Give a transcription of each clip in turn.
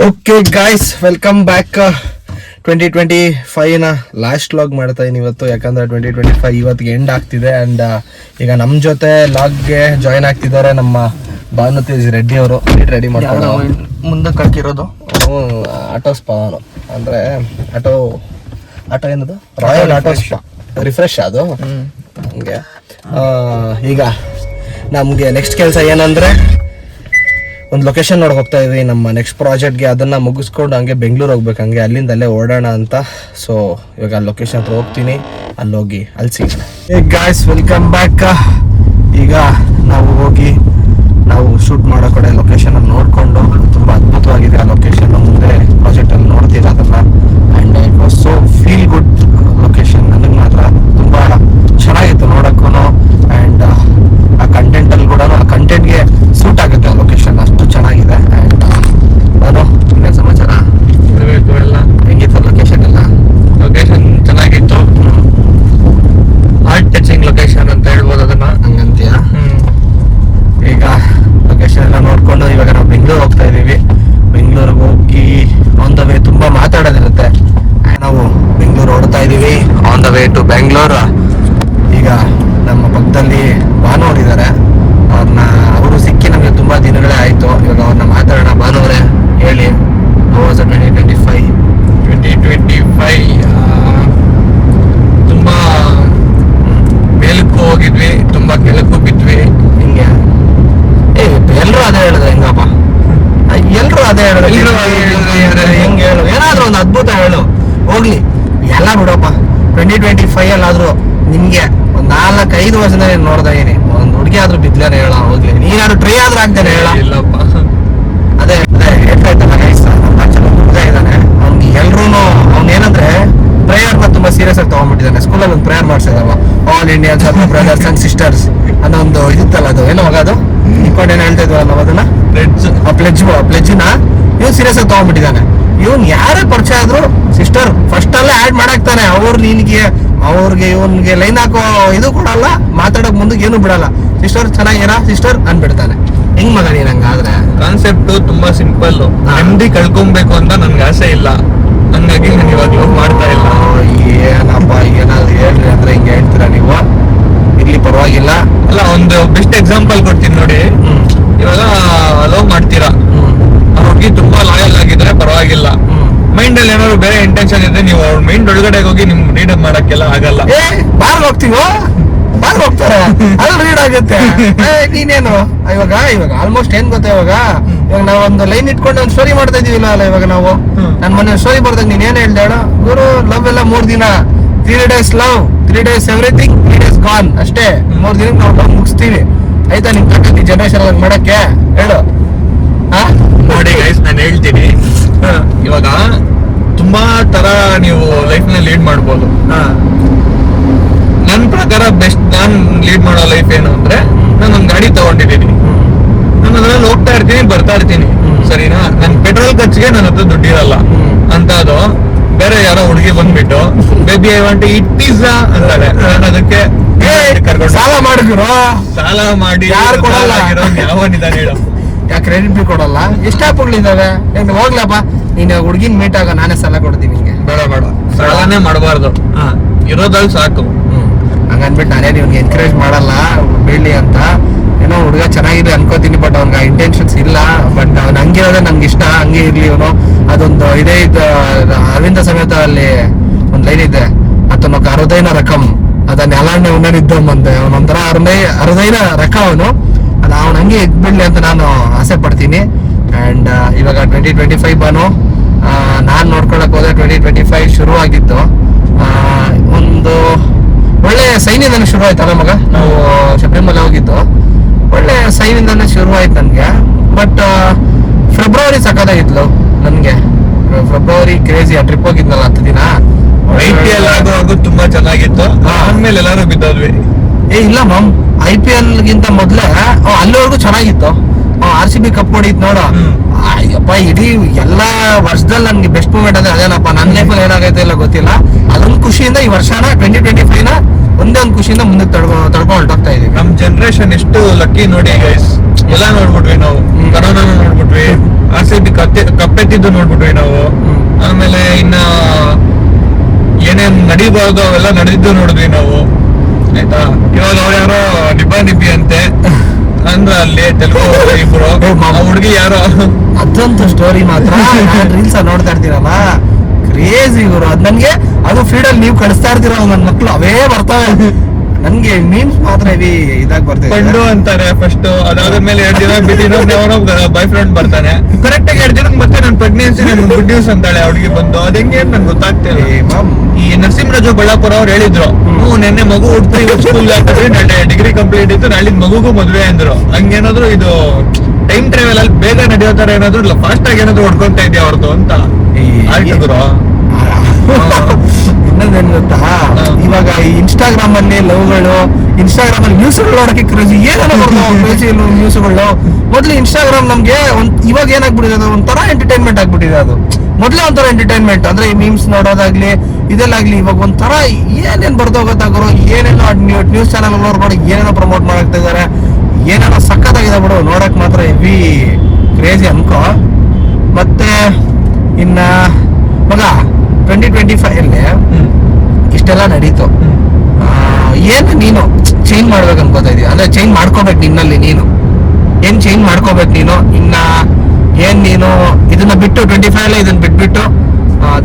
Okay guys, welcome back. 2025ನ last log ಮಾಡ್ತಾ ಇದೀನಿ ಇವತ್ತು. ಯಾಕಂದ್ರೆ 2025 ಇವತ್ತಿಗೆ ಎಂಡ್ ಆಗ್ತಿದೆ. ಆ್ಯಂಡ್ ಈಗ ನಮ್ಮ ಜೊತೆ ಲಾಗ್ಗೆ ಜಾಯ್ನ್ ಆಗ್ತಿದ್ದಾರೆ ನಮ್ಮ ಭಾನುತೇಜ್ ರೆಡ್ಡಿ ಅವರು. ರೆಡಿ ಮಾಡ್ತಾರೆ ಮುಂದಕ್ಕೆ ಹಾಕಿರೋದು ಆಟೋ ಸ್ಪಾ ಅಂದರೆ ಆಟೋ ಏನದು ರಾಯಲ್ ಆಟೋ ಸ್ಪಾ ರಿಫ್ರೆಶ್ ಅದು. ಹಂಗೆ ಈಗ ನಮಗೆ ನೆಕ್ಸ್ಟ್ ಕೆಲಸ ಏನಂದರೆ ಒಂದು ಲೊಕೇಶನ್ ನೋಡಿ ಹೋಗ್ತಾ ಇದೀವಿ ನಮ್ಮ ನೆಕ್ಸ್ಟ್ ಪ್ರಾಜೆಕ್ಟ್ಗೆ. ಅದನ್ನು ಮುಗಿಸ್ಕೊಂಡು ಹಂಗೆ ಬೆಂಗಳೂರು ಹೋಗ್ಬೇಕು, ಹಂಗೆ ಅಲ್ಲಿಂದ ಅಲ್ಲೇ ಓಡೋಣ ಅಂತ. ಸೊ ಇವಾಗ ಅಲ್ಲಿ ಲೊಕೇಶನ್ ಹತ್ರ ಹೋಗ್ತೀನಿ, ಅಲ್ಲಿ ಹೋಗಿ ಅಲ್ಲಿ ಸಿಗೋಣ. Guys, welcome back. ಈಗ ನಾವು ಶೂಟ್ ಮಾಡೋ ಕಡೆ ಲೊಕೇಶನ್ ನೋಡಿಕೊಂಡು, ತುಂಬ ಅದ್ಭುತವಾಗಿದೆ ಆ ಲೊಕೇಶನ್. ಮುಂದೆ ಪ್ರಾಜೆಕ್ಟಲ್ಲಿ ನೋಡ್ತೀರಾ ಅದನ್ನು. And it was so feel good location. ನನಗೆ ಮಾತ್ರ ತುಂಬ ಚೆನ್ನಾಗಿತ್ತು ನೋಡೋಕ್ಕೂ. ಆ್ಯಂಡ್ ಆ ಕಂಟೆಂಟಲ್ಲಿ ಕೂಡ ಆ ಕಂಟೆಂಟ್ಗೆ ಸೂಟ್ ಆಗುತ್ತೆ ಆ ಲೊಕೇಶನ್, ಅಷ್ಟು ಚೆನ್ನಾಗಿದೆ. ಆ್ಯಂಡ್ ನಾನು ಇನ್ನೇನು ಸಮಾಚಾರ ಇರಬೇಕು ಎಲ್ಲ. ಹೆಂಗಿತ್ತು ಲೊಕೇಶನ್ ಎಲ್ಲ? ಲೊಕೇಶನ್ ಚೆನ್ನಾಗಿತ್ತು, ಹಾರ್ಟ್ ಟಚಿಂಗ್ ಲೊಕೇಶನ್ ಅಂತ ಹೇಳ್ಬೋದು ಅದನ್ನ. ಹಂಗಂತೀಯ? ಈಗ ಲೊಕೇಶನ್ ಎಲ್ಲ ನೋಡ್ಕೊಂಡು ಇವಾಗ ನಾವು ಬೆಂಗಳೂರು ಹೋಗ್ತಾ ಇದ್ದೀವಿ. ಬೆಂಗಳೂರಿಗೆ ಹೋಗಿ ಆನ್ ದ ವೇ ತುಂಬ ಮಾತಾಡೋದಿರುತ್ತೆ. ನಾವು ಬೆಂಗಳೂರು ಓಡ್ತಾ ಇದ್ದೀವಿ, on the way to Bengaluru. ಈಗ ನಮ್ಮ ಪಕ್ಕದಲ್ಲಿ ಭಾನುವರಿದ್ದಾರೆ, ಅವರು ಸಿಕ್ಕಿ ನಮಗೆ ತುಂಬ ದಿನಗಳೇ ಆಯಿತು. ಇವಾಗ ಅವ್ರನ್ನ ಮಾತಾಡೋಣ. ಭಾನುವರೇ ಹೇಳಿ, 2025 ತುಂಬಾ ಮೇಲಕ್ಕೂ ಹೋಗಿದ್ವಿ, ತುಂಬಾ ಕೆಳಕ್ಕೂ ಬಿದ್ವಿ. ಹಿಂಗೆ ಎಲ್ಲರೂ ಅದೇ ಹೇಳಿದ್ರೆ ಹೆಂಗಪ್ಪ? ಎಲ್ಲರೂ ಅದೇ ಹೇಳಿದ್ರೆ ಹೆಂಗೆ ಹೇಳು? ಏನಾದರೂ ಒಂದು ಅದ್ಭುತ ಹೇಳು. ಹೋಗ್ಲಿ ಎಲ್ಲ ಬಿಡಪ್ಪ. 2025 ಅಲ್ಲಾದ್ರೂ ನಿಮ್ಗೆ ಒಂದ್ 4-5 ವರ್ಷದಿಂದ ನೋಡ್ತಾ ಇದೀನಿ, ಒಂದ್ ಹುಡುಗಿ ಆದ್ರೂ ಬಿದ್ಲೇನೆ ಹೇಳ. ಹೋಗ್ಲಿ, ನೀನಾದ್ರು ಟ್ರೈ ಆದ್ರೂ ಆಗ್ತಾನೆ ಹೇಳ. ಇಲ್ಲಪ್ಪ, ಅದೇ ಹೇಳ್ತಾ ಇದ್ದಲ್ಲ ಗೈಸ್, ನಮ್ಮ ಚಲೋ ಹುಡುಗ ಇದ್ದಾನೆ. ಅವ್ನಿಗೆ ಎಲ್ರೂ ಅವ್ನು ಏನಂದ್ರೆ ಪ್ರೇಯರ್ನ ತುಂಬಾ ಸೀರಿಯಸ್ ಆಗಿ ತಗೊಂಡ್ಬಿಟ್ಟಿದ್ದಾನೆ. ಸ್ಕೂಲಲ್ಲಿ ಒಂದು ಪ್ರೇಯರ್ ಮಾಡ್ಸಿದಲ್ವ, all Indians brothers and sisters ಅನ್ನೋ ಒಂದು ಇದಿತ್ತಲ್ಲ, ಅದು ಏನೋ ಅದು ಇಟ್ಕೊಂಡು ಏನು ಹೇಳ್ತಾ ಇದ್ವಲ್ಲ ನಾವು ಅದನ್ನ, ಪ್ಲೆಜ್ನ ಇವ್ನು ಸೀರಿಯಸ್ ಆಗಿ ತಗೊಂಡ್ಬಿಟ್ಟಿದ್ದಾನೆ. ಇವ್ನು ಯಾರೇ ಪರಿಚಯ ಆದ್ರೂ ಸಿಸ್ಟರ್ ಫಸ್ಟ್ ಅಲ್ಲೇ ಆಡ್ ಮಾಡಾಕ್ತಾನೆ. ಅವ್ರಿಗೆ ಇವನ್ಗೆ ಲೈನ್ ಹಾಕೋ ಇದು ಕೊಡಲ್ಲ, ಮಾತಾಡೋಕ್ ಮುಂದಕ್ಕೆ ಏನು ಬಿಡಲ್ಲ. ಸಿಸ್ಟರ್ ಚೆನ್ನಾಗಿರ ಸಿಸ್ಟರ್ ಅನ್ಬಿಡ್ತಾನೆ. ಹೆಂಗ್ ಮಗ ನೀನ್ ಹಂಗಾದ್ರೆ? ಕಾನ್ಸೆಪ್ಟ್ ತುಂಬಾ ಸಿಂಪಲ್. ನೆಮ್ಮದಿ ಕಳ್ಕೊಬೇಕು ಅಂತ ನನ್ಗೆ ಆಸೆ ಇಲ್ಲ, ಹಂಗಾಗಿ ನಾನು ಇವಾಗ ಲವ್ ಮಾಡ್ತಾ ಇಲ್ಲ. ಏನಪ್ಪ ಏನಾದ್ರು ಹೇಳ್ರಿ ಅಂದ್ರೆ ಹಿಂಗೆ ಹೇಳ್ತೀರಾ ನೀವು? ಇಲ್ಲಿ ಪರವಾಗಿಲ್ಲ. ಅಲ್ಲ, ಒಂದು ಬೆಸ್ಟ್ ಎಕ್ಸಾಂಪಲ್ ಕೊಡ್ತೀನಿ ನೋಡಿ. ಇವಾಗ ಲವ್ ಮಾಡ್ತೀರಾ, ಅವ್ರಿಗೆ ತುಂಬಾ ಲಾಯಲ್ ಆಗಿದ್ರೆ ಪರವಾಗಿಲ್ಲ. ಮೈಂಡ್ ಅಲ್ಲಿ ಏನಾದ್ರು ಬೇರೆ ಇಂಟೆನ್ಷನ್ ಇದ್ರೆ ನೀವು ಅವ್ರ ಮೈಂಡ್ ಒಳಗಡೆ ಹೋಗಿ ನಿಮ್ ರೀಡ್ ಮಾಡಕ್ಕೆಲ್ಲ ಆಗಲ್ಲ. ಬಾರ್ ಹೋಗ್ತೀವೋ, ಬಾರ್ ಹೋಗ್ತಾರೆ, ಅದು ರೀಡ್ ಆಗುತ್ತೆ. ನೀನೇನು ಇವಾಗ ಆಲ್ಮೋಸ್ಟ್ ಏನ್ ಗೊತ್ತಾ, ಇವಾಗ ನಾವ್ ಒಂದು ಲೈನ್ ಇಟ್ಕೊಂಡು ಒಂದು ಸ್ಟೋರಿ ಮಾಡ್ತಾ ಇದೀವಿಲ್ಲ ಅಲ್ಲ. ಇವಾಗ ನಾವು ನನ್ ಮೊನ್ನೆ ಸ್ಟೋರಿ ಬರ್ದಾಗ ನೀನ್ ಏನ್ ಹೇಳ್ದೆ ಹೇಳು? ಗುರು, ಲವ್ ಎಲ್ಲ 3 ದಿನ, 3 days love, 3 days everything, 3 days gone ಅಷ್ಟೇ. 3 ದಿನಕ್ಕೆ ನಾವು ಲವ್ ಮುಗಿಸ್ತೀವಿ. ಆಯ್ತಾ? ನಿಮ್ ತಕ್ಕಂತ ಜನರೇಷನ್ ಅಲ್ಲಿ ಮಾಡಕ್ಕೆ ಹೇಳು. ನೋಡಿ ಗೈಸ್, ನಾನು ಹೇಳ್ತೀನಿ, ಇವಾಗ ತುಂಬಾ ತರ ನೀವು ಲೈಫ್ ನ ಲೀಡ್ ಮಾಡ್ಬೋದು. ನನ್ ಪ್ರಕಾರ ಬೆಸ್ಟ್ ನಾನ್ ಲೀಡ್ ಮಾಡೋ ಲೈಫ್ ಏನು ಅಂದ್ರೆ, ನಾನು ಒಂದ್ ಗಾಡಿ ತಗೊಂಡಿದ್ದೀನಿ, ನಾನು ಅದ್ರಲ್ಲಿ ಹೋಗ್ತಾ ಇರ್ತೀನಿ, ಬರ್ತಾ ಇರ್ತೀನಿ, ಸರಿನಾ? ನನ್ ಪೆಟ್ರೋಲ್ ಖರ್ಚಿಗೆ ನನ್ನ ಹತ್ರ ದುಡ್ಡಿರಲ್ಲ. ಅಂತದು ಬೇರೆ ಯಾರೋ ಹುಡುಗಿ ಬಂದ್ಬಿಟ್ಟು baby I want to eat pizza ಅಂತಾಳೆ. ನಾನು ಅದಕ್ಕೆ ಕರ್ಕೊಂಡು ಸಾಲ ಮಾಡಿದ್ರು, ಸಾಲ ಮಾಡಿ ಯಾರು ಕೊಡಲ್ಲ. ಯಾವನಿದಾನೆ ಹೇಳು? ಯಾಕೆ ಕ್ರೆಡಿಟ್ ಬಿ ಕೊಡಲ್ಲ? ಎಷ್ಟು ಆ್ಯಪ್ಗಳಿದ್ದಾವೆ. ಹೋಗ್ಲಪ್ಪ, ನೀನು ಹುಡುಗಿನ ಮೀಟ್ ಆಗ ನಾನೇ ಸಾಲ ಕೊಡ್ತೀನಿ ನಿಂಗೆ. ಬೇಡ, ಸಾಲನೇ ಮಾಡಬಾರ್ದು, ಇರೋದ್ರಲ್ಲಿ ಸಾಕು. ಹಂಗನ್ಬಿಟ್ಟು ನಾನೇ ಇವ್ನಿಗೆ ಎನ್ಕರೇಜ್ ಮಾಡಲ್ಲ ಬೀಳಿ ಅಂತ. ಏನೋ ಹುಡುಗ ಚೆನ್ನಾಗಿದೆ ಅನ್ಕೋತೀನಿ, ಬಟ್ ಅವ್ನಿಗೆ ಇಂಟೆನ್ಷನ್ಸ್ ಇಲ್ಲ. ಬಟ್ ಅವ್ನು ಹಂಗಿರೋದೇ ನನ್ಗೆ ಇಷ್ಟ, ಹಂಗೆ ಇರ್ಲಿ ಇವನು. ಅದೊಂದು ಇದೇ ಇದು ಅರವಿಂದ ಸಮೇತ ಅಲ್ಲಿ ಒಂದು ಲೈನ್ ಇದೆ, ಆತನೊಕ್ಕ ಅರುದೈನ ರಕಂ ಅದನ್ನ ಎಲ್ಲಾನೇ ಉನ್ನರಿದ್ದಮ್ಮಂತೆ. ಅವನೊಂಥರ ಅರುದೈನ ರಕ ಅವನು. ಅದು ಅವ್ನು ಹಂಗೆ ಇದ್ಬಿಡ್ಲಿ ಅಂತ ನಾನು ಆಸೆ ಪಡ್ತೀನಿ. ಆ್ಯಂಡ್ ಇವಾಗ 2025 ಬಾನು ನಾನು ನೋಡ್ಕೊಳಕ್ ಹೋದ್ರೆ 2025 ಶುರು ಆಗಿದ್ದು ಒಂದು ಒಳ್ಳೆ ಸೈನಿಂದಾನೆ ಶುರು ಆಯ್ತಲ್ಲ ಮಗ. ನಾವು ಶಬರಿಮಲೆ ಹೋಗಿದ್ದು ಒಳ್ಳೆ ಸೈನಿಂದಾನೆ ಶುರು ಆಯ್ತು ನನಗೆ. ಬಟ್ ಫೆಬ್ರವರಿ ಸಕ್ಕದಾಗಿದ್ಲು ನನಗೆ. February crazy. ಆ ಟ್ರಿಪ್ ಹೋಗಿದ್ನಲ್ಲ 10 ದಿನ, IPL ಆಗುವಾಗ ತುಂಬಾ ಚೆನ್ನಾಗಿತ್ತು. ಆದ್ಮೇಲೆ ಎಲ್ಲಾರು ಬಿದ್ದೋದ್ವಿ. ಇಲ್ಲ ಮ್ಯಾಮ್, IPL ಗಿಂತ ಮೊದ್ಲೇ ಅಲ್ಲಿವರೆಗೂ ಚೆನ್ನಾಗಿತ್ತು. RCB ಕಪ್ ಹೊಡಿತ್ ನೋಡು. ಅಯ್ಯಪ್ಪ, ಇಡೀ ಎಲ್ಲಾ ವರ್ಷದಲ್ಲಿ ನನ್ಗೆ ಬೆಸ್ಟ್ ಮೂಮೆಂಟ್ ಅಂದ್ರೆ ಅದೇನಪ್ಪ. ನನ್ನ ಲೈಫಲ್ಲಿ ಏನಾಗೈತೆ ಇಲ್ಲ ಗೊತ್ತಿಲ್ಲ. ಅದೊಂದು ಖುಷಿಯಿಂದ ಈ ವರ್ಷನ 2025ನ ಒಂದೇ ಒಂದು ಖುಷಿಯಿಂದ ಮುಂದಕ್ಕೆ ತಡ್ಕೊಂಡು ಹೊರಟೋಗ್ತಾ ಇದೀವಿ. ನಮ್ ಜನರೇಷನ್ ಎಷ್ಟು ಲಕ್ಕಿ ನೋಡಿ ಗೈಸ್. ಎಲ್ಲ ನೋಡ್ಬಿಟ್ವಿ ನಾವು, ಕರೋನಾ ನೋಡ್ಬಿಟ್ವಿ, RCB ಕಪ್ಪೆತ್ತಿದ್ದು ನೋಡ್ಬಿಟ್ವಿ ನಾವು. ಆಮೇಲೆ ಇನ್ನ ಏನೇನ್ ನಡಿಬಾರ್ದು ಅವೆಲ್ಲ ನಡೆದಿದ್ದು ನೋಡಿದ್ವಿ ನಾವು, ಆಯ್ತಾ. ಇವಾಗ ಅವ್ರು ಯಾರೋ ನಿಬ್ಬಿ ಅಂತೆ ಅಂದ್ರ ಅಲ್ಲಿ ತೆಲುಗು ಇಬ್ರು, ಆ ಹುಡುಗಿ ಯಾರೋ ಅದಂತೂ ಸ್ಟೋರಿ ಮಾತ್ರ ರೀಲ್ಸ್ ನೋಡ್ತಾ ಇರ್ತೀರಲ್ಲ, ಕ್ರೇಜಿ ಗುರು. ಅದ್ ನನ್ಗೆ ಅದು ಫೀಡ್ ಅಲ್ಲಿ ನೀವು ಕಳಿಸ್ತಾ ಇರ್ತೀರಲ್ಲ ನನ್ ಮಕ್ಳು, ಅವೇ ಬರ್ತವೆ ನನ್ಗೆ. ಮೀಮ್ಸ್ ಮಾತ್ರ ಹೆವಿ ಇದಾಗಿ ಪಂಡು ಬರ್ತದೆ ಅಂತಾರೆ ಫಸ್ಟ್, ಅದಾದ್ಮೇಲೆ 2 ದಿನ ಬಿಟ್ಟು ಬಾಯ್ ಫ್ರೆಂಡ್ ಬರ್ತಾನೆ. ಕರೆಕ್ಟ್ ಆಗಿ 2 ದಿನ ಮತ್ತೆ ನನ್ ಪ್ರೆಗ್ನೆನ್ಸಿ ನನ್ ಗುಡ್ ನ್ಯೂಸ್ ಅಂತಾಳೆ ಹುಡುಗಿ ಬಂದು. ಅದ್ ಹೆಂಗೆ ನನ್ ಗೊತ್ತಾಗ್ತಿಲ್ಲ. ಈ ನರಸಿಂಹರಾಜು ಬಳ್ಳಾಪುರ ಅವ್ರು ಹೇಳಿದ್ರು, ನೆನ್ನೆ ಮಗು ಹುಡ್ತು ಇವತ್ತು ಸ್ಕೂಲ್ ಹಾಕಿದ್ರೆ ನಾಳೆ ಡಿಗ್ರಿ ಕಂಪ್ಲೀಟ್ ಇತ್ತು, ನಾಳೆ ಮಗುಗೂ ಮದ್ವೆ ಅಂದ್ರು. ಹಂಗೇನಾದ್ರು ಇದು ಟೈಮ್ ಟ್ರಾವೆಲ್ ಅಲ್ಲಿ ಬೇಗ ನಡೆಯೋ ತರ ಏನಾದ್ರು ಫಾಸ್ಟ್ ಆಗಿ ಏನಾದ್ರು ಹೊಡ್ಕೊಂತ ಇದೆಯಾ ಅವ್ರದ್ದು ಅಂತ ಆಗಿದ್ರು. ಇನ್ನೊಂದೇನ್ ಗೊತ್ತಾ, ಇವಾಗ ಈ ಇನ್ಸ್ಟಾಗ್ರಾಮ್ ಅಲ್ಲಿ ಲವ್ಗಳು, ಇನ್ಸ್ಟಾಗ್ರಾಮ್ ಅಲ್ಲಿ ನ್ಯೂಸ್ಗಳು ನೋಡಕ್ಕೆ ಕ್ರೇಜಿ, ಏನೇನೋ ಕ್ರೇಜಿ ನ್ಯೂಸ್ಗಳು. ಮೊದ್ಲು ಇನ್ಸ್ಟಾಗ್ರಾಮ್ ನಮ್ಗೆ ಇವಾಗ ಏನಾಗ್ಬಿಟ್ಟಿದೆ, ಅದು ಒಂಥರ ಎಂಟರ್ಟೈನ್ಮೆಂಟ್ ಆಗ್ಬಿಟ್ಟಿದೆ. ಅದು ಮೊದ್ಲೇ ಒಂಥರ ಎಂಟರ್ಟೈನ್ಮೆಂಟ್ ಅಂದ್ರೆ ಈ ಮೀಮ್ಸ್ ನೋಡೋದಾಗ್ಲಿ ಇದೆಲ್ಲಾಗ್ಲಿ. ಇವಾಗ ಒಂಥರ ಏನೇನ್ ಬರ್ದೋಗತ್ತಾಗ್ರು, ಏನೇನೋ ನ್ಯೂಸ್ ಚಾನಲ್ ನೋಡ್ಕೊಂಡು ಏನೇನೋ ಪ್ರಮೋಟ್ ಮಾಡಾಕ್ತಾ ಇದಾರೆ, ಏನೇನೋ ಸಖತ್ತಾಗಿದೆ ಬಿಡು, ನೋಡಕ್ ಮಾತ್ರ ಹೆವಿ ಕ್ರೇಜಿ ಅನ್ಕೋ. ಮತ್ತೆ ಇನ್ನ ಮಗ 2025 ಅಲ್ಲಿ ಇಷ್ಟೆಲ್ಲ ನಡೀತು. ಏನು ನೀನು ಚೇಂಜ್ ಮಾಡ್ಬೇಕು ಅನ್ಕೋತಾ ಇದೀಯ, ಅಂದ್ರೆ ಚೇಂಜ್ ಮಾಡ್ಕೋಬೇಕು ನಿನ್ನಲ್ಲಿ, ನೀನು ಏನ್ ಚೇಂಜ್ ಮಾಡ್ಕೋಬೇಕು ನೀನು ಇನ್ನ, ಏನ್ ನೀನು ಇದನ್ನ ಬಿಟ್ಟು 25 ಇದನ್ನ ಬಿಟ್ಬಿಟ್ಟು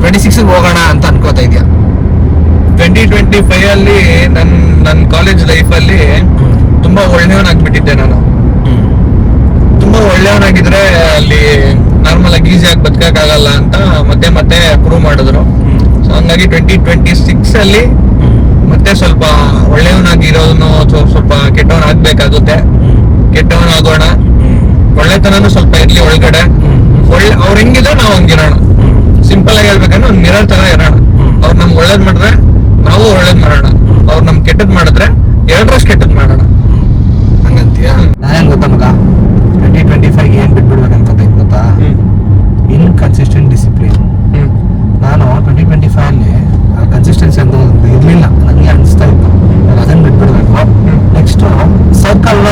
26 ಹೋಗೋಣ ಅಂತ ಅನ್ಕೋತಾ ಇದೀಯ? 2025 ಅಲ್ಲಿ ನನ್ ಕಾಲೇಜ್ ಲೈಫ್ ಅಲ್ಲಿ ತುಂಬಾ ಒಳ್ಳೆಯವನಾಗ್ಬಿಟ್ಟಿದ್ದೆ ನಾನು. ತುಂಬಾ ಒಳ್ಳೆಯವನಾಗಿದ್ರೆ ಅಲ್ಲಿ ನಾರ್ಮಲ್ ಆಗಿ ಈಸಿಯಾಗಿ ಬದುಕಕ್ಕಾಗಲ್ಲ ಅಂತ ಮತ್ತೆ ಪ್ರೂವ್ ಮಾಡಿದ್ರು. ಸೊ ಹಂಗಾಗಿ 2026 ಅಲ್ಲಿ ಮತ್ತೆ ಸ್ವಲ್ಪ ಒಳ್ಳೆಯವನಾಗಿರೋನು ಸ್ವಲ್ಪ ಕೆಟ್ಟವನಾಗ್ಬೇಕಾಗುತ್ತೆ. ಕೆಟ್ಟವನಾಗೋಣ, ಒಳ್ಳೆತನನು ಸ್ವಲ್ಪ ಇರ್ಲಿ ಒಳಗಡೆ. ಅವ್ರು ಹೆಂಗಿದ್ರೆ ನಾವು ಹಂಗಿರೋಣ. ಸಿಂಪಲ್ ಆಗಿ ಹೇಳ್ಬೇಕಂದ್ರೆ ಒಂದ್ ಮಿರರ್ ತರ ಇರೋಣ. ಅವ್ರು ನಮ್ಗೆ ಒಳ್ಳೇದ್ ಮಾಡಿದ್ರೆ ನಾವು ಒಳ್ಳೇದ್ ಮಾಡೋಣ, ಅವ್ರು ನಮ್ಗೆ ಕೆಟ್ಟದ್ ಮಾಡಿದ್ರೆ 2ರಷ್ಟು ಕೆಟ್ಟದ್ ಮಾಡೋಣ. ಹಂಗಂತೀಯ? ನಾನೇನ್ ಗೊತ್ತಾ ಮಗ, 2025 ಏನ್ ಬಿಟ್ಬಿಡ್ಬೇಕಂತ ಗೊತ್ತಾ? Inconsistent discipline. ನಾನು 2025 ಅಲ್ಲಿ ಕನ್ಸಿಸ್ಟೆನ್ಸಿ ಅಂತ ಇರ್ಲಿಲ್ಲ, ನನಗೆ ಅನಿಸ್ತಾ ಇತ್ತು ಅದನ್ನ ಬಿಟ್ಬಿಡ್ಬೇಕು. ನೆಕ್ಸ್ಟ್ ಸರ್ಕಲ್ ನ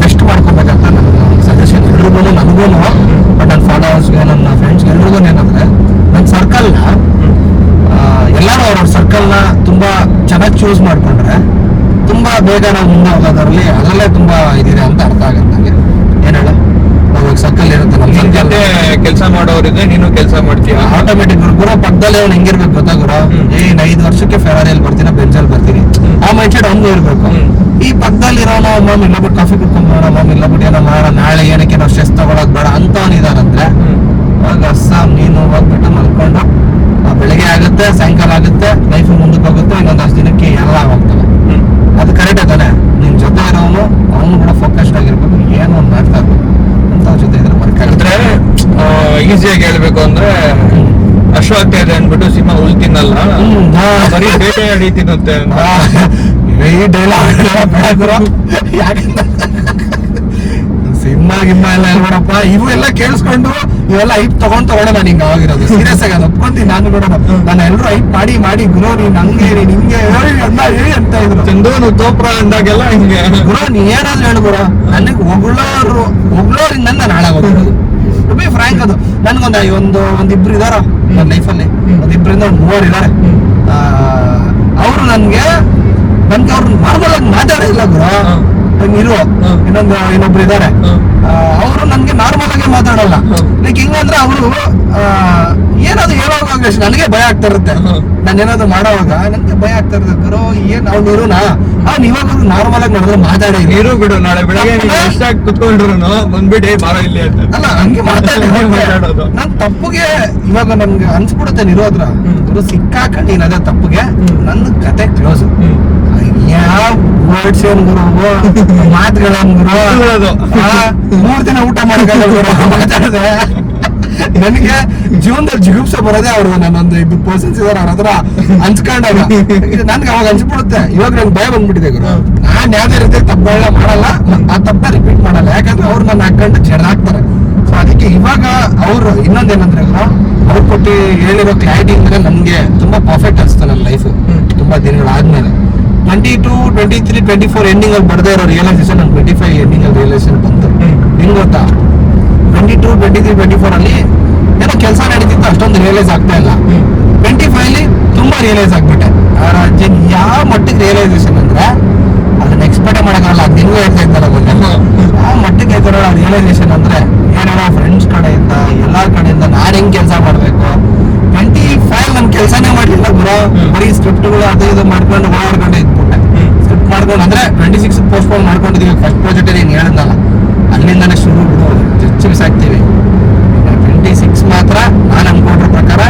ಬೆಸ್ಟ್ ಮಾಡ್ಕೋಬೇಕಂತ ನನ್ನ ಸಜೆಷನ್. ಎಲ್ರಿಗೂ, ನನಗೂ, ಬಟ್ ನನ್ನ ಫಾಲೋವರ್ಸ್ಗೆ, ನನ್ನ ಫ್ರೆಂಡ್ಸ್ಗೆ ಎಲ್ರಿಗೂ ಏನಂದ್ರೆ, ನನ್ನ ಸರ್ಕಲ್ ನ ಎಲ್ಲರೂ ಅವ್ರವ್ರ ಸರ್ಕಲ್ ನ ತುಂಬಾ ಚೆನ್ನಾಗಿ ಚೂಸ್ ಮಾಡ್ಕೊಂಡ್ರೆ ತುಂಬಾ ಬೇಗ ನಾವು ಮುಂದೆ ಹೋಗೋದ್ರಲ್ಲಿ ಅದರಲ್ಲೇ ತುಂಬಾ ಇದಿದೆ ಅಂತ ಅರ್ಥ ಆಗುತ್ತೆ ನನಗೆ. ಏನ್ ಹೇಳ, ಅವಾಗ ಸರ್ಕಲ್ ಇರುತ್ತೆ, ನಮ್ಮ ಜೊತೆ ಕೆಲಸ ಮಾಡೋರಿದ್ರೆ ನೀನು ಕೆಲಸ ಮಾಡ್ತೀಯ ಆಟೋಮೆಟಿಕ್. ಗುರು ಪಕ್ಕದಲ್ಲಿ ಅವ್ನು ಹೆಂಗಿರ್ಬೇಕು ಗೊತ್ತಾ ಗುರು, ಇನ್ನು 5 ವರ್ಷಕ್ಕೆ ಫೆರಾರಿಯಲ್ಲಿ ಬರ್ತೀನಿ, ಬೆಂಚಲ್ಲಿ ಬರ್ತೀನಿ, ಆ ಮೈಂಡ್ ಸೆಟ್ ಅವ್ನಿಗೂ ಇರ್ಬೇಕು. ಈ ಪಕ್ಕದಲ್ಲಿ ಇರೋನು ಮಾಮ್ ಇಲ್ಲ ಬಿಟ್ಟು ಕಾಫಿ ಕುಡ್ಕೊಂಬೋಣ, ಮಾಮ್ ಇಲ್ಲ ಬಿಟ್ಟು ಏನೋ ಮಾಡೋಣ, ನಾಳೆ ಏನಕ್ಕೆ ನಾವು ಸ್ಟ್ರೆಸ್ ತಗೊಳೋದು ಬೇಡ ಅಂತವನಿದಾನಂದ್ರೆ ಆಗ ಅಸ್ಸಾಂ ನೀನು ಹೋಗ್ಬಿಟ್ಟು ಮಲ್ಕೊಂಡು ಬೆಳಿಗ್ಗೆ ಆಗುತ್ತೆ, ಸಾಯಂಕಾಲ ಆಗುತ್ತೆ, ಲೈಫ್ ಮುಂದಕ್ಕೆ ಹೋಗುತ್ತೆ, ಇನ್ನೊಂದಷ್ಟು ದಿನಕ್ಕೆ ಎಲ್ಲ ಹೋಗ್ತವೆ. ಅದು ಕರೆಕ್ಟ್ ತಾನೆ? ನಿನ್ ಜೊತೆ ಇರೋನು ಅವನು ಕೂಡ ಫೋಕಸ್ಡ್ ಆಗಿರ್ಬೇಕು, ಏನೋ ಒಂದು ಮಾಡ್ತಾ ಇರ್ಬೇಕು ಅಂತ ಅವ್ರ ಜೊತೆ ಇದ್ರೆ ವರ್ಕ್ ಅಂದ್ರೆ ಈಸಿಯಾಗಿ ಹೇಳ್ಬೇಕು ಅಂದ್ರೆ ಅಶ್ವತ್ಥ ಇದೆ ಅಂದ್ಬಿಟ್ಟು ಸಿಂಹ ಹುಲ್ ತಿನ್ನಲ್ಲ, ಬರೀ ಬೇಟೆ ಅಡಿ ತಿನ್ನುತ್ತೆ. ಈ ಡೈಲಾಗ್ ಸಿನಿಮ ಗಿಮ್ಮ ಎಲ್ಲ ಹೇಳ್ಬೇಡಪ್ಪ, ಇವು ಎಲ್ಲ ಕೇಳಿಸ್ಕೊಂಡು ಇವೆಲ್ಲ ಐಪ್ ತಗೊಂಡೋಣ ನಿಂಗೆ ಆಗಿರೋದು. ಸೀರಿಯಸ್ ಆಗಿ ಅದು ಒಪ್ಕೊಂತೀನಿ ನಾನು ಕೂಡ. ನಾನು ಎಲ್ಲರೂ ಐಪ್ ಮಾಡಿ ಗುರು ನೀನ್ ಹಂಗೆ ನಿಂಗೆ ಹೇಳಿ ಅಂತ ಇದ್ರು. ಚಂದೂನು ತೋಪ್ರ ಅಂದಾಗೆಲ್ಲ ಹಿಂಗೆ ಗುರು ನೀ ಏನಾದ್ರು ಹೇಳು ಗುರು, ನನಗೆ ಹೊಗಳೋರಿಂದ ನಾನು ಹಾಳಾಗೋದು. ಟು ಬಿ ಫ್ರಾಂಕ್, ಅದು ಒಂದಿಬ್ರು ಇದಾರ ನನ್ನ ಲೈಫಲ್ಲಿ, 1-2 ಇದಾರೆ. ಅವರು ನನ್ಗೆ ಅವ್ರು ನಾರ್ಮಲ್ ಆಗಿ ಮಾತಾಡಿಲ್ಲ ಗುರು. ಇನ್ನೊಬ್ರು ಇದಾರೆ, ಅವರು ನನ್ಗೆ ನಾರ್ಮಲ್ ಆಗಿ ಮಾತಾಡಲ್ಲ. ಲೈಕ್ ಹಿಂಗಂದ್ರೆ ಅವರು ಏನಾದ್ರು ಹೇಳೋವಾಗ ನನಗೆ ಭಯ ಆಗ್ತಾ ಇರುತ್ತೆ. ನಾನು ಏನಾದ್ರು ಮಾಡೋವಾಗ ನನ್ಗೆ ಭಯ ಆಗ್ತಾ ಇರುತ್ತೆ. ಗುರು ಏನ್ ಅವ್ನು ಇರುನಾ, ಅವ್ನು ಇವಾಗ ನಾರ್ಮಲ್ ಆಗಿ ಮಾಡಿದ್ರೆ ಮಾತಾಡಿ ನೀರು ಬಿಡು, ನಾಳೆ ಬೆಳಗ್ಗೆ ಎಷ್ಟಾಗಿ ಕುತ್ಕೊಂಡ್ರು ಬಂದ್ಬಿಟ್ಟು ಬಾರ ಇಲ್ಲಿ ಅಂತ ಅಲ್ಲ ಹಂಗೆ ಮಾತಾಡೋದು. ನನ್ ತಪ್ಪುಗೆ ಇವಾಗ ನನ್ಗೆ ಅನ್ಸ್ಬಿಡುತ್ತೆ ನಿರೋದ್ರ. ಗುರು ಸಿಕ್ಕಾಕೊಂಡು ನೀನ್ ಅದೇ ತಪ್ಪುಗೆ ನನ್ನ ಕತೆ ಕ್ಲೋಸ್. ಯಾವ ವರ್ಡ್ಸ್ ಏನ್ ಗುರು, ಮಾತುಗಳೇನ್ ಗುರು, 3 ದಿನ ಊಟ ಮಾಡಕ್ಕಾಗಲ್ಲ ಮಾತಾಡಿದೆ. ನನಗೆ ಜೀವನದಲ್ಲಿ ಜಿಗುಪ್ಸೆ ಬರೋದೇ ಅವ್ರು ನನ್ನೊಂದು 2 ಪರ್ಸನ್ಸ್ ಇದಾರೆ ಅವ್ರ ಹತ್ರ ಹಂಚ್ಕೊಂಡಾಗ ನನ್ಗೆ ಅವಾಗ ಹಂಚ್ಬಿಡುತ್ತೆ. ಇವಾಗ ನನ್ಗೆ ಭಯ ಬಂದ್ಬಿಟ್ಟಿದೆ ಗುರು. ನಾನ್ ಯಾವ್ದೇ ರೀತಿ ತಪ್ಪುಗಳನ್ನ ಮಾಡಲ್ಲ, ಆ ತಪ್ಪನ್ನ ರಿಪೀಟ್ ಮಾಡಲ್ಲ, ಯಾಕಂದ್ರೆ ಅವ್ರು ನನ್ನ ಹಾಕೊಂಡು ಜಡ್ದಾಕ್ತಾರೆ. ಸೊ ಅದಕ್ಕೆ ಇವಾಗ ಅವ್ರು ಇನ್ನೊಂದೇನಂದ್ರೆ ಗುರು, ಅವ್ರು ಕೊಟ್ಟು ಹೇಳಿರೋ ಕ್ಲಾರಿಟಿ ಅಂದ್ರೆ ನನ್ಗೆ ತುಂಬಾ ಪರ್ಫೆಕ್ಟ್ ಅನ್ಸುತ್ತೆ ನನ್ನ ಲೈಫ್. ತುಂಬಾ ದಿನಗಳಾದ್ಮೇಲೆ 22, 23, 24 ಎಂಡಿಂಗ್ ಅಲ್ಲಿ ಬರ್ದೇ ಇರೋ ರಿಯಲೈಸೇಷನ್ ನನ್ 25 ಎಂಡಿಂಗ್ ಅಲ್ಲಿ ರಿಯಲೈಸೇಷನ್ ಬಂತು. ಹೆಂಗ್ ಗೊತ್ತಾ, 22, 23, 24 ಅಲ್ಲಿ ಏನೋ ಕೆಲಸ ನಡೀತಿತ್ತು, ಅಷ್ಟೊಂದು ರಿಯಲೈಸ್ ಆಗ್ತಾ ಇಲ್ಲ. 25 ಅಲ್ಲಿ ತುಂಬಾ ರಿಯಲೈಸ್ ಆಗ್ಬಿಟ್ಟೆ. ಯಾವ ಮಟ್ಟಿಗೆ ರಿಯಲೈಸೇಷನ್ ಅಂದ್ರೆ ಅದನ್ನ ಎಕ್ಸ್ಪೆಕ್ಟ್ ಮಾಡಕ್ಕಾಗಲ್ಲ. ಅದು ನಿನ್ಗೂ ಹೇಳ್ತಾ ಇದ್ದಲ್ಲ ಗೊತ್ತೆ, ಯಾವ ಮಟ್ಟಿಗೆ ಐತಾರ ರಿಯಲೈಸೇಷನ್ ಅಂದ್ರೆ ಏನೇಳ ಫ್ರೆಂಡ್ಸ್ ಕಡೆಯಿಂದ ಎಲ್ಲಾರ ಕಡೆಯಿಂದ ನಾನು ಹೆಂಗ್ ಕೆಲಸ ಮಾಡ್ಬೇಕು. 25 ನನ್ ಕೆಲಸನೇ ಮಾಡ್ಲಿಲ್ಲ ಗುರು, ಬರೀ ಸ್ಕ್ರಿಪ್ಟ್ಗಳು ಅದು ಇದು ಮಾಡ್ಕೊಂಡು ಓಡಾಡ್ಕೊಂಡು ಇದ್ಬಿಟ್ಟೆ. ಸ್ಕ್ರಿಪ್ಟ್ ಮಾಡ್ಕೊಂಡು ಅಂದ್ರೆ 26 ಪೋಸ್ಟ್ಪೋನ್ ಮಾಡ್ಕೊಂಡಿದೀವಿ. ಫಸ್ಟ್ ಪ್ರಾಜೆಕ್ಟ್ ನೀನು ಹೇಳಿದ್ನಲ್ಲ, ಅಲ್ಲಿಂದಾನೆ ಶುರು ಬಿಡು, ಹೆಚ್ಚು ಬಿಸಾಕ್ತೀವಿ. 26 ಮಾತ್ರ ನಾನು ಅನ್ಕೊಂಡ್ರ ಪ್ರಕಾರ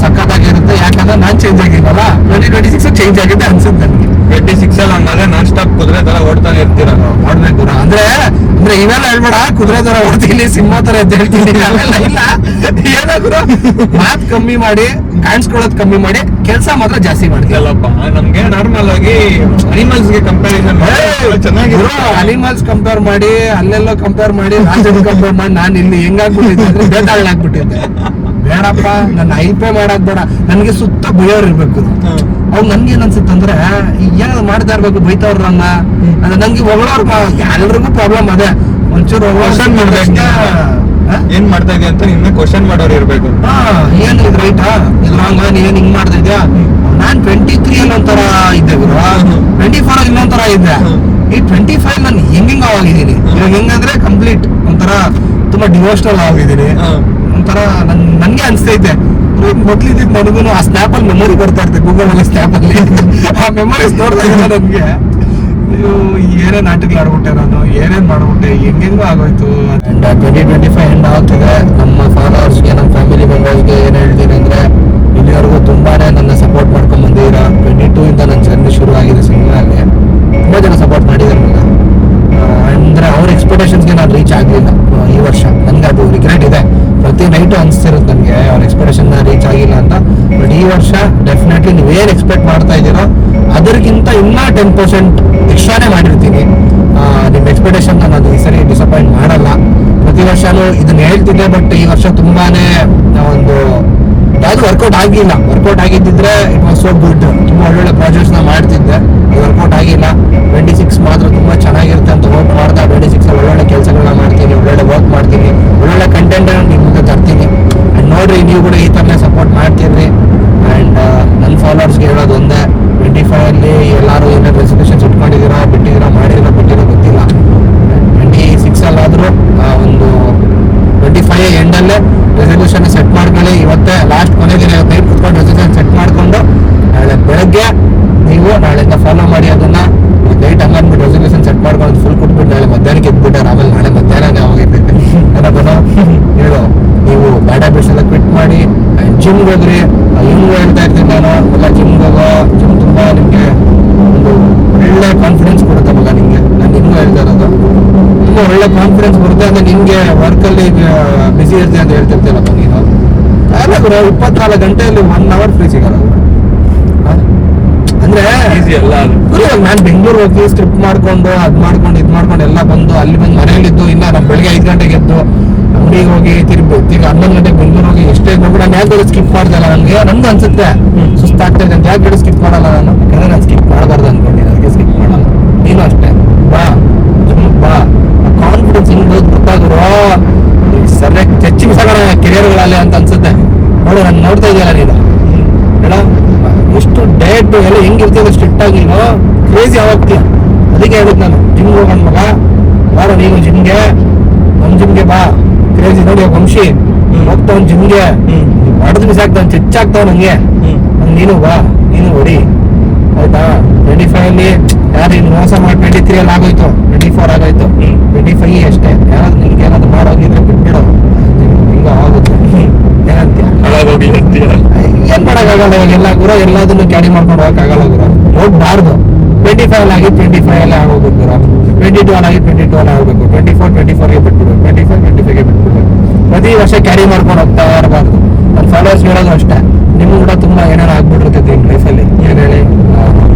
ಸಖತ್ತಾಗಿರುತ್ತೆ. ಯಾಕಂದ್ರೆ ನಾನ್ ಚೇಂಜ್ ಆಗಿಲ್ಲಲ್ಲ, 2026 ಚೇಂಜ್ ಆಗಿದೆ ಅನ್ಸುತ್ತೆ ನನಗೆ. 26 ಅಲ್ಲಿ ಹಂಗಾದ್ರೆ ನಾನ್ ಸ್ಟಾಪ್ ಕುದುರೆ ತರ ಓಡ್ತಾನೆ ಇರ್ತೀರ. ಮಾಡ್ಬೇಕು ಗುರು. ಅಂದ್ರೆ ಇವೆಲ್ಲ ಹೇಳ್ಬೇಡ, ಕುದುರೆ ತರ ಓಡ್ತೀನಿ, ಸಿಂಹ ತರ ಎದ್ದು ಹೇಳ್ತೀನಿ, ಅವೆಲ್ಲ ಇಲ್ಲ. ಏನೋ ಗುರು, ಮಾತ್ ಕಮ್ಮಿ ಮಾಡಿ, ಕಾಣಿಸ್ಕೊಳ್ಳೋದ್ ಕಮ್ಮಿ ಮಾಡಿ, ಕೆಲಸ ಮಾತ್ರ ಜಾಸ್ತಿ ಮಾಡ್ತೀವಿ. ಅಲ್ಲಪ್ಪ, ನಮ್ಗೆ ನಾರ್ಮಲ್ ಆಗಿ ಅನಿಮಲ್ಸ್ ಗೆ ಕಂಪ್ಯಾರಿಸನ್ ಚೆನ್ನಾಗಿರೋ ಅನಿಮಲ್ಸ್ ಕಂಪೇರ್ ಮಾಡಿ, ಅಲ್ಲೆಲ್ಲೋ ಕಂಪೇರ್ ಮಾಡಿ, ರಾಜ್ಯದ ಕಂಪೇರ್ ಮಾಡಿ, ನಾನು ಇಲ್ಲಿ ಹೆಂಗಾಗ್ಬಿಟ್ಟಿದ್ದೆ ಅಂದ್ರೆ ಬೇತಾಳಾಗ್ಬಿಟ್ಟಿದ್ದೆ. ಬೇಡಪ್ಪ, ನನ್ನ ಐಪೆ ಮಾಡಕ್ ಬೇಡ, ನನ್ಗೆ ಸುತ್ತ ಬೈಯೋರ್ ಇರ್ಬೇಕು. ಅವ್ರು ನನ್ಗೆ ಏನ್ ಅನ್ಸುತ್ತಂದ್ರೆ ಏನಾದ್ರು ಮಾಡ್ತಾ ಇರ್ಬೇಕು, ಬೈತವ್ರನ್ನ. ಅಂದ್ರೆ ನಂಗೆ ಹೊಗಳೋರ್ ಎಲ್ರಿಗೂ ಪ್ರಾಬ್ಲಮ್ ಅದೇ, ಒಂಚೂರು ಕ್ವಶನ್ ಮಾಡ್ಬೇಕು. ಏನ್ ಮಾಡ್ತಾ ಇದೀಯ ಅಂತ ನಿನ್ನ ಕ್ವಶನ್ ಮಾಡೋರು ಇರ್ಬೇಕು. ಏನ್ ಇದು ರೈಟಾ, ಇದು ರಾಂಗ, ನೀನ್ ಹಿಂಗ್ ಮಾಡ್ತಾ ಇದ್ಯಾ. ನಾನ್ 23 ಅಲ್ಲಿ ಒಂಥರ ಇದ್ದೆ ಗುರು, 24 ಅಲ್ಲಿ ಇನ್ನೊಂಥರ ಇದ್ದೆ. ಈ 25 ನಾನು ಹೆಂಗ ಆಗಿದ್ದೀನಿ ಇವಾಗ. ಹೆಂಗಂದ್ರೆ ಕಂಪ್ಲೀಟ್ ಒಂಥರ ತುಂಬಾ ಡಿವೋಷನಲ್ ಆಗಿದ್ದೀನಿ. ಒಂಥರ ನನ್ಗೆ ಅನ್ಸ್ತೈತೆ ಮೊದ್ಲಿದ್ದ ನನಗೂ ಆ ಸ್ನ್ಯಾಪ್ ಅಲ್ಲಿ ಮೆಮೊರಿ ಬರ್ತಾ ಇರ್ತದೆ, ಗೂಗಲ್ ಅಲ್ಲಿ ಸ್ನ್ಯಾಪ್ ಅಲ್ಲಿ ಆ ಮೆಮೊರೀಸ್ ನೋಡ್ತಾ ಇದ್ದ ನನ್ಗೆ. ಏನೇನ್ ನಾಟಕ ಆಡ್ಬಿಟ್ಟೆ ನಾನು, ಏನೇನ್ ಮಾಡ್ಬಿಟ್ಟೆ, ಹೆಂಗೆಂಗೋ ಆಗೋಯ್ತು. 2025 ಎಂಡ್ ಆಗ್ತಿದೆ. ನಮ್ಮ ಫಾಲೋವರ್ಸ್ಗೆ, ನಮ್ಮ ಫ್ಯಾಮಿಲಿ ಮೆಂಬರ್ಸ್ಗೆ ಏನ್ ಹೇಳ್ತೀನಿ ಅಂದ್ರೆ, ಇಲ್ಲಿವರೆಗೂ ತುಂಬಾನೇ ನನ್ನ ಸಪೋರ್ಟ್ ಮಾಡ್ಕೊಂಡ್ ಬಂದಿದ್ದೀರ. 22 ಇಂದ ನನ್ನ ಜರ್ನಿ ಶುರು ಆಗಿದೆ ಸಿನಿಮಾಲ್ಲಿ. ತುಂಬಾ ಜನ ಸಪೋರ್ಟ್ ಮಾಡಿದ್ದಾರೆ ನನಗೆ. ಅಂದ್ರೆ ಅವ್ರ ಎಕ್ಸ್ಪೆಕ್ಟೇಷನ್ಸ್ಗೆ ನಾನು ರೀಚ್ ಆಗ್ಲಿಲ್ಲ ಈ ವರ್ಷ. ನನ್ಗೆ ಅದು ರಿಗ್ರೆಟ್ ಇದೆ. ಪ್ರತಿ ನೈಟು ಅನಿಸ್ತಿರುತ್ತೆ ನನಗೆ ಅವ್ರ ಎಕ್ಸ್ಪೆಕ್ಟೇಷನ್ ರೀಚ್ ಆಗಿಲ್ಲ ಅಂತ. ಬಟ್ ಈ ವರ್ಷ ಡೆಫಿನೆಟ್ಲಿ ನೀವೇನು ಎಕ್ಸ್ಪೆಕ್ಟ್ ಮಾಡ್ತಾ ಇದ್ದೀರೋ ಅದಕ್ಕಿಂತ ಇನ್ನೂ 10% ಎಕ್ಸ್ಟ್ರಾನೇ ಮಾಡಿರ್ತೀನಿ. ನಿಮ್ಮ ಎಕ್ಸ್ಪೆಕ್ಟೇಷನ್ ನಾನು ಈ ಸರಿ ಡಿಸಪಾಯಿಂಟ್ ಮಾಡಲ್ಲ. ಪ್ರತಿ ವರ್ಷನೂ ಇದನ್ನ ಹೇಳ್ತಿದ್ದೆ, ಬಟ್ ಈ ವರ್ಷ ತುಂಬಾನೇ ಒಂದು ಯಾವುದು ವರ್ಕೌಟ್ ಆಗಿಲ್ಲ. ವರ್ಕೌಟ್ ಆಗಿದ್ದಿದ್ರೆ ಇಟ್ ವಾಸ್ ಸೋ ಗುಡ್. ತುಂಬಾ ಒಳ್ಳೊಳ್ಳೆ ಪ್ರಾಜೆಕ್ಟ್ಸ್ ನ ಮಾಡ್ತಿದ್ದೆ. ವರ್ಕೌಟ್ ಆಗಿಲ್ಲ. 26 ಮಾತ್ರ ತುಂಬಾ ಚೆನ್ನಾಗಿರುತ್ತೆ ಅಂತ ಹೋಪ್ ಮಾಡ್ತಾ 26 ಅಲ್ಲಿ ಒಳ್ಳೊಳ್ಳೆ ಕೆಲಸಗಳನ್ನ ಮಾಡ್ತೀನಿ, ಒಳ್ಳೊಳ್ಳೆ ವರ್ಕ್ ಮಾಡ್ತೀನಿ, ಒಳ್ಳೊಳ್ಳೆ ಕಂಟೆಂಟ್ ನಿಮ್ಮ ಮುಂದೆ ತರ್ತೀನಿ. ಅಂಡ್ ನೋಡ್ರಿ, ನೀವು ಕೂಡ ಈ ಥರನೇ ಸಪೋರ್ಟ್ ಮಾಡ್ತೀರಿ. ಅಂಡ್ ನನ್ನ ಫಾಲೋವರ್ಸ್ಗೆ ಹೇಳೋದು ಒಂದೇ, 25 ಅಲ್ಲಿ ಎಲ್ಲರೂ ಏನಾದ್ರು ರೆಸಲ್ಯೂಷನ್ಸ್ ಇಟ್ಕೊಂಡಿದ್ದೀರಾ, ಬಿಟ್ಟಿದ್ದೀರಾ, ಮಾಡಿದಿರೋ ಬಿಟ್ಟಿರೋ ಗೊತ್ತಿಲ್ಲ. 26 ಅಲ್ಲಾದ್ರೂ ಒಂದು 25 ಎಂಡಲ್ಲೇ ರೆಸಲ್ಯೂಷನ್ ಸೆಟ್ ಮಾಡ್ಕೊಳ್ಳಿ. ಇವತ್ತೇ ಲಾಸ್ಟ್ ಕೊನೆ ದಿನ, ಇವತ್ತು ನೈಟ್ ಕುತ್ಕೊಂಡು ರೆಸಲ್ಯೂಷನ್ ಸೆಟ್ ಮಾಡ್ಕೊಂಡು ನಾಳೆ ಬೆಳಗ್ಗೆ ನೀವು ನಾಳೆಯಿಂದ ಫಾಲೋ ಮಾಡಿ ಅದನ್ನ. ನೈಟ್ ಹಂಗನ್ಬಿಟ್ಟು ರೆಸಲ್ಯೂಷನ್ ಸೆಟ್ ಮಾಡ್ಕೊಂಡು ಫುಲ್ ಕೊಟ್ಬಿಟ್ಟು ನಾಳೆ ಮಧ್ಯಾಹ್ನಕ್ಕೆ ಎದ್ಬಿಟ್ಟಾರೆ. ಆಮೇಲೆ ನಾಳೆ ಮಧ್ಯಾಹ್ನನೇ ಹೋಗಿರ್ತೈತೆ ಅನ್ನೋದನ್ನು ಹೇಳು. ನೀವು ಬ್ಯಾಡ್ ಹ್ಯಾಬಿಟ್ಸ್ ಎಲ್ಲ ಕ್ವಿಟ್ ಮಾಡಿ ಜಿಮ್ಗೆ ಹೋಗ್ರಿ. ಹಿಂಗೂ ಹೇಳ್ತಾ ಇರ್ತೀನಿ ನಾನು, ಎಲ್ಲ ಜಿಮ್ಗೆ ಹೋಗೋ. ಜಿಮ್ ತುಂಬಾ ನಿಮ್ಗೆ ಒಂದು ಒಳ್ಳೆ ಕಾನ್ಫಿಡೆನ್ಸ್ ಕೊಡುತ್ತೆ ಮಗ ನಿಮ್ಗೆ. ನಾನು ನಿಮ್ಗೂ ಹೇಳ್ತಾ ಇರೋದು, ತುಂಬಾ ಒಳ್ಳೆ ಕಾನ್ಫಿಡೆನ್ಸ್ ಬರುತ್ತೆ. ಅಂದ್ರೆ ನಿಮ್ಗೆ ವರ್ಕಲ್ಲಿ ಬಿಸಿ ಇರ್ತೀವಿ ಅಂತ ಹೇಳ್ತಿರ್ತೀರಪ್ಪ ನೀನು. ಅಲ್ಲ ಗುರು, 24 ಗಂಟೆಯಲ್ಲಿ 1 hour ಫ್ರೀ ಸಿಗಲ್ಲ ಅಂದ್ರೆ ಈಸಿ ಅಲ್ಲ ಅದು. ಇವಾಗ ನಾನು ಬೆಂಗಳೂರು ಹೋಗಿ ಸ್ಕ್ರಿಪ್ಟ್ ಮಾಡ್ಕೊಂಡು ಇದ್ ಮಾಡ್ಕೊಂಡು ಎಲ್ಲ ಬಂದು ಅಲ್ಲಿ ಬಂದು ಮನೇಲಿದ್ದು, ಇನ್ನ ನಾನು ಬೆಳಿಗ್ಗೆ 5 ಗಂಟೆಗೆ ಎದ್ದು ಅಂಗಡಿಗೆ ಹೋಗಿ ತಿರ್ಗಿ 11 ಗಂಟೆಗೆ ಬೆಂಗಳೂರು ಹೋಗಿ ಎಷ್ಟೇ ನೋಡ್ಬಿಟ್ಟು ನಾನು ಯಾಕೆ ಸ್ಕಿಪ್ ಮಾಡ್ದಲ್ಲ. ನನ್ಗೆ ಅನ್ಸುತ್ತೆ ಸುಸ್ತಾಗ್ತಾ ಇದೆ ಅಂತ. ಯಾಕೆ ಸ್ಕಿಪ್ ಮಾಡಲ್ಲ ನಾನು? ಯಾಕಂದ್ರೆ ನಾನು ಸ್ಕಿಪ್ ಮಾಡಬಾರ್ದು ಅನ್ಕೊಂಡಿದ್ದೀನಿ, ಅದಕ್ಕೆ ಸ್ಕಿಪ್ ಮಾಡಲ್ಲ. ನೀನು ಅಷ್ಟೇ ಬಾ, ಬಾ. ಕಾನ್ಫಿಡೆನ್ಸ್ ಹಿಂಗ್ ಗೊತ್ತಾದ್ರು ಸರಿಯಾಗಿ ಚಚ್ಚಿ ಬಿಸಾಕೋಣ ಕೆರಿಯರ್ಗಳಲ್ಲಿ ಅಂತ ಅನ್ಸುತ್ತೆ. ನೋಡು, ನಾನು ನೋಡ್ತಾ ಇದೆಯಲ್ಲ ನೀನು ಮೇಡಮ್, ಎಷ್ಟು ಡಯಟ್ ಎಲ್ಲ ಹೆಂಗಿರ್ತೀವಿ ಸ್ಟ್ರಿಕ್ಟ್ ಆಗಿ ನೀನು ಕ್ರೇಜಿ ಆಗೋಗ್ತೀಯ. ಅದಕ್ಕೆ ಹೇಳಿದ್ ನಾನು, ಜಿಮ್ಗೆ ಹೋಗೋಣ ಮಗ, ಬಾರ ನೀನು ಜಿಮ್ಗೆ, ನಮ್ ಜಿಮ್ಗೆ ಬಾ. ಕ್ರೇಜಿ ನೋಡಿ ವಂಶಿ ಹೋಗ್ತಾವ್ ಜಿಮ್ಗೆ, ಹೊಡೆದು ಬಿಸಾಕ್ತಾವ್, ಚೆಚ್ಚಾಗ್ತಾವ್ ನಂಗೆ. ನೀನು ಬಾ, ನೀನು ಹೊಡಿ ಆಯ್ತಾ. 25 ಅಲ್ಲಿ ಯಾರು ಇನ್ನು ಮೋಸ ಮಾಡಿ 23 ಅಲ್ಲಿ ಆಗೋಯ್ತು, 24 ಆಗೋಯ್ತು, 25 ಅಷ್ಟೇ. ಯಾರಾದ್ರು ನಿನ್ಗೆ ಏನಾದ್ರು ಮಾಡೋಗಿದ್ರೆ ಬಿಟ್ಬಿಡೋ, ಹಿಂಗ ಆಗುತ್ತೆ. ಏನಂತೀಯ? ಏನ್ ಮಾಡಕ್ಕಾಗಲ್ಲ ಇವಾಗೆಲ್ಲ ಗುರು, ಎಲ್ಲದನ್ನು ಕ್ಯಾರಿ ಮಾಡ್ಕೊಂಡು ಹೋಗಕ್ಕಾಗಲ್ಲ ಗುರು. ಹೋಗ್ಬಾರ್ದು. 25 ಆಗಿ 25 ಅಲ್ಲೇ ಆಗೋಗ್ಬೇಕು ಗುರು. 22 ಆಗಿ 22 ಅಲ್ಲೇ ಹೋಗ್ಬೇಕು. 24 ಗೆ ಬಿಟ್ಬಿಡ್ಬೇಕು. 25 ಗೆ ಬಿಟ್ಬಿಡ್ಬೇಕು. ಪ್ರತಿ ವರ್ಷ ಕ್ಯಾರಿ ಮಾಡ್ಕೊಂಡು ಹೋಗ್ತಾ ಇರಬಾರ್ದು. ನನ್ನ ಫಾಲೋವರ್ಸ್ ಹೇಳೋದು ಅಷ್ಟೇ, ನಿಮ್ಗೂ ಕೂಡ ತುಂಬಾ ಏನಾರು ಆಗ್ಬಿಟ್ಟಿರ್ತೈತೆ ನಿಮ್ಮ ಲೈಫಲ್ಲಿ. ಏನ್ ಹೇಳಿ,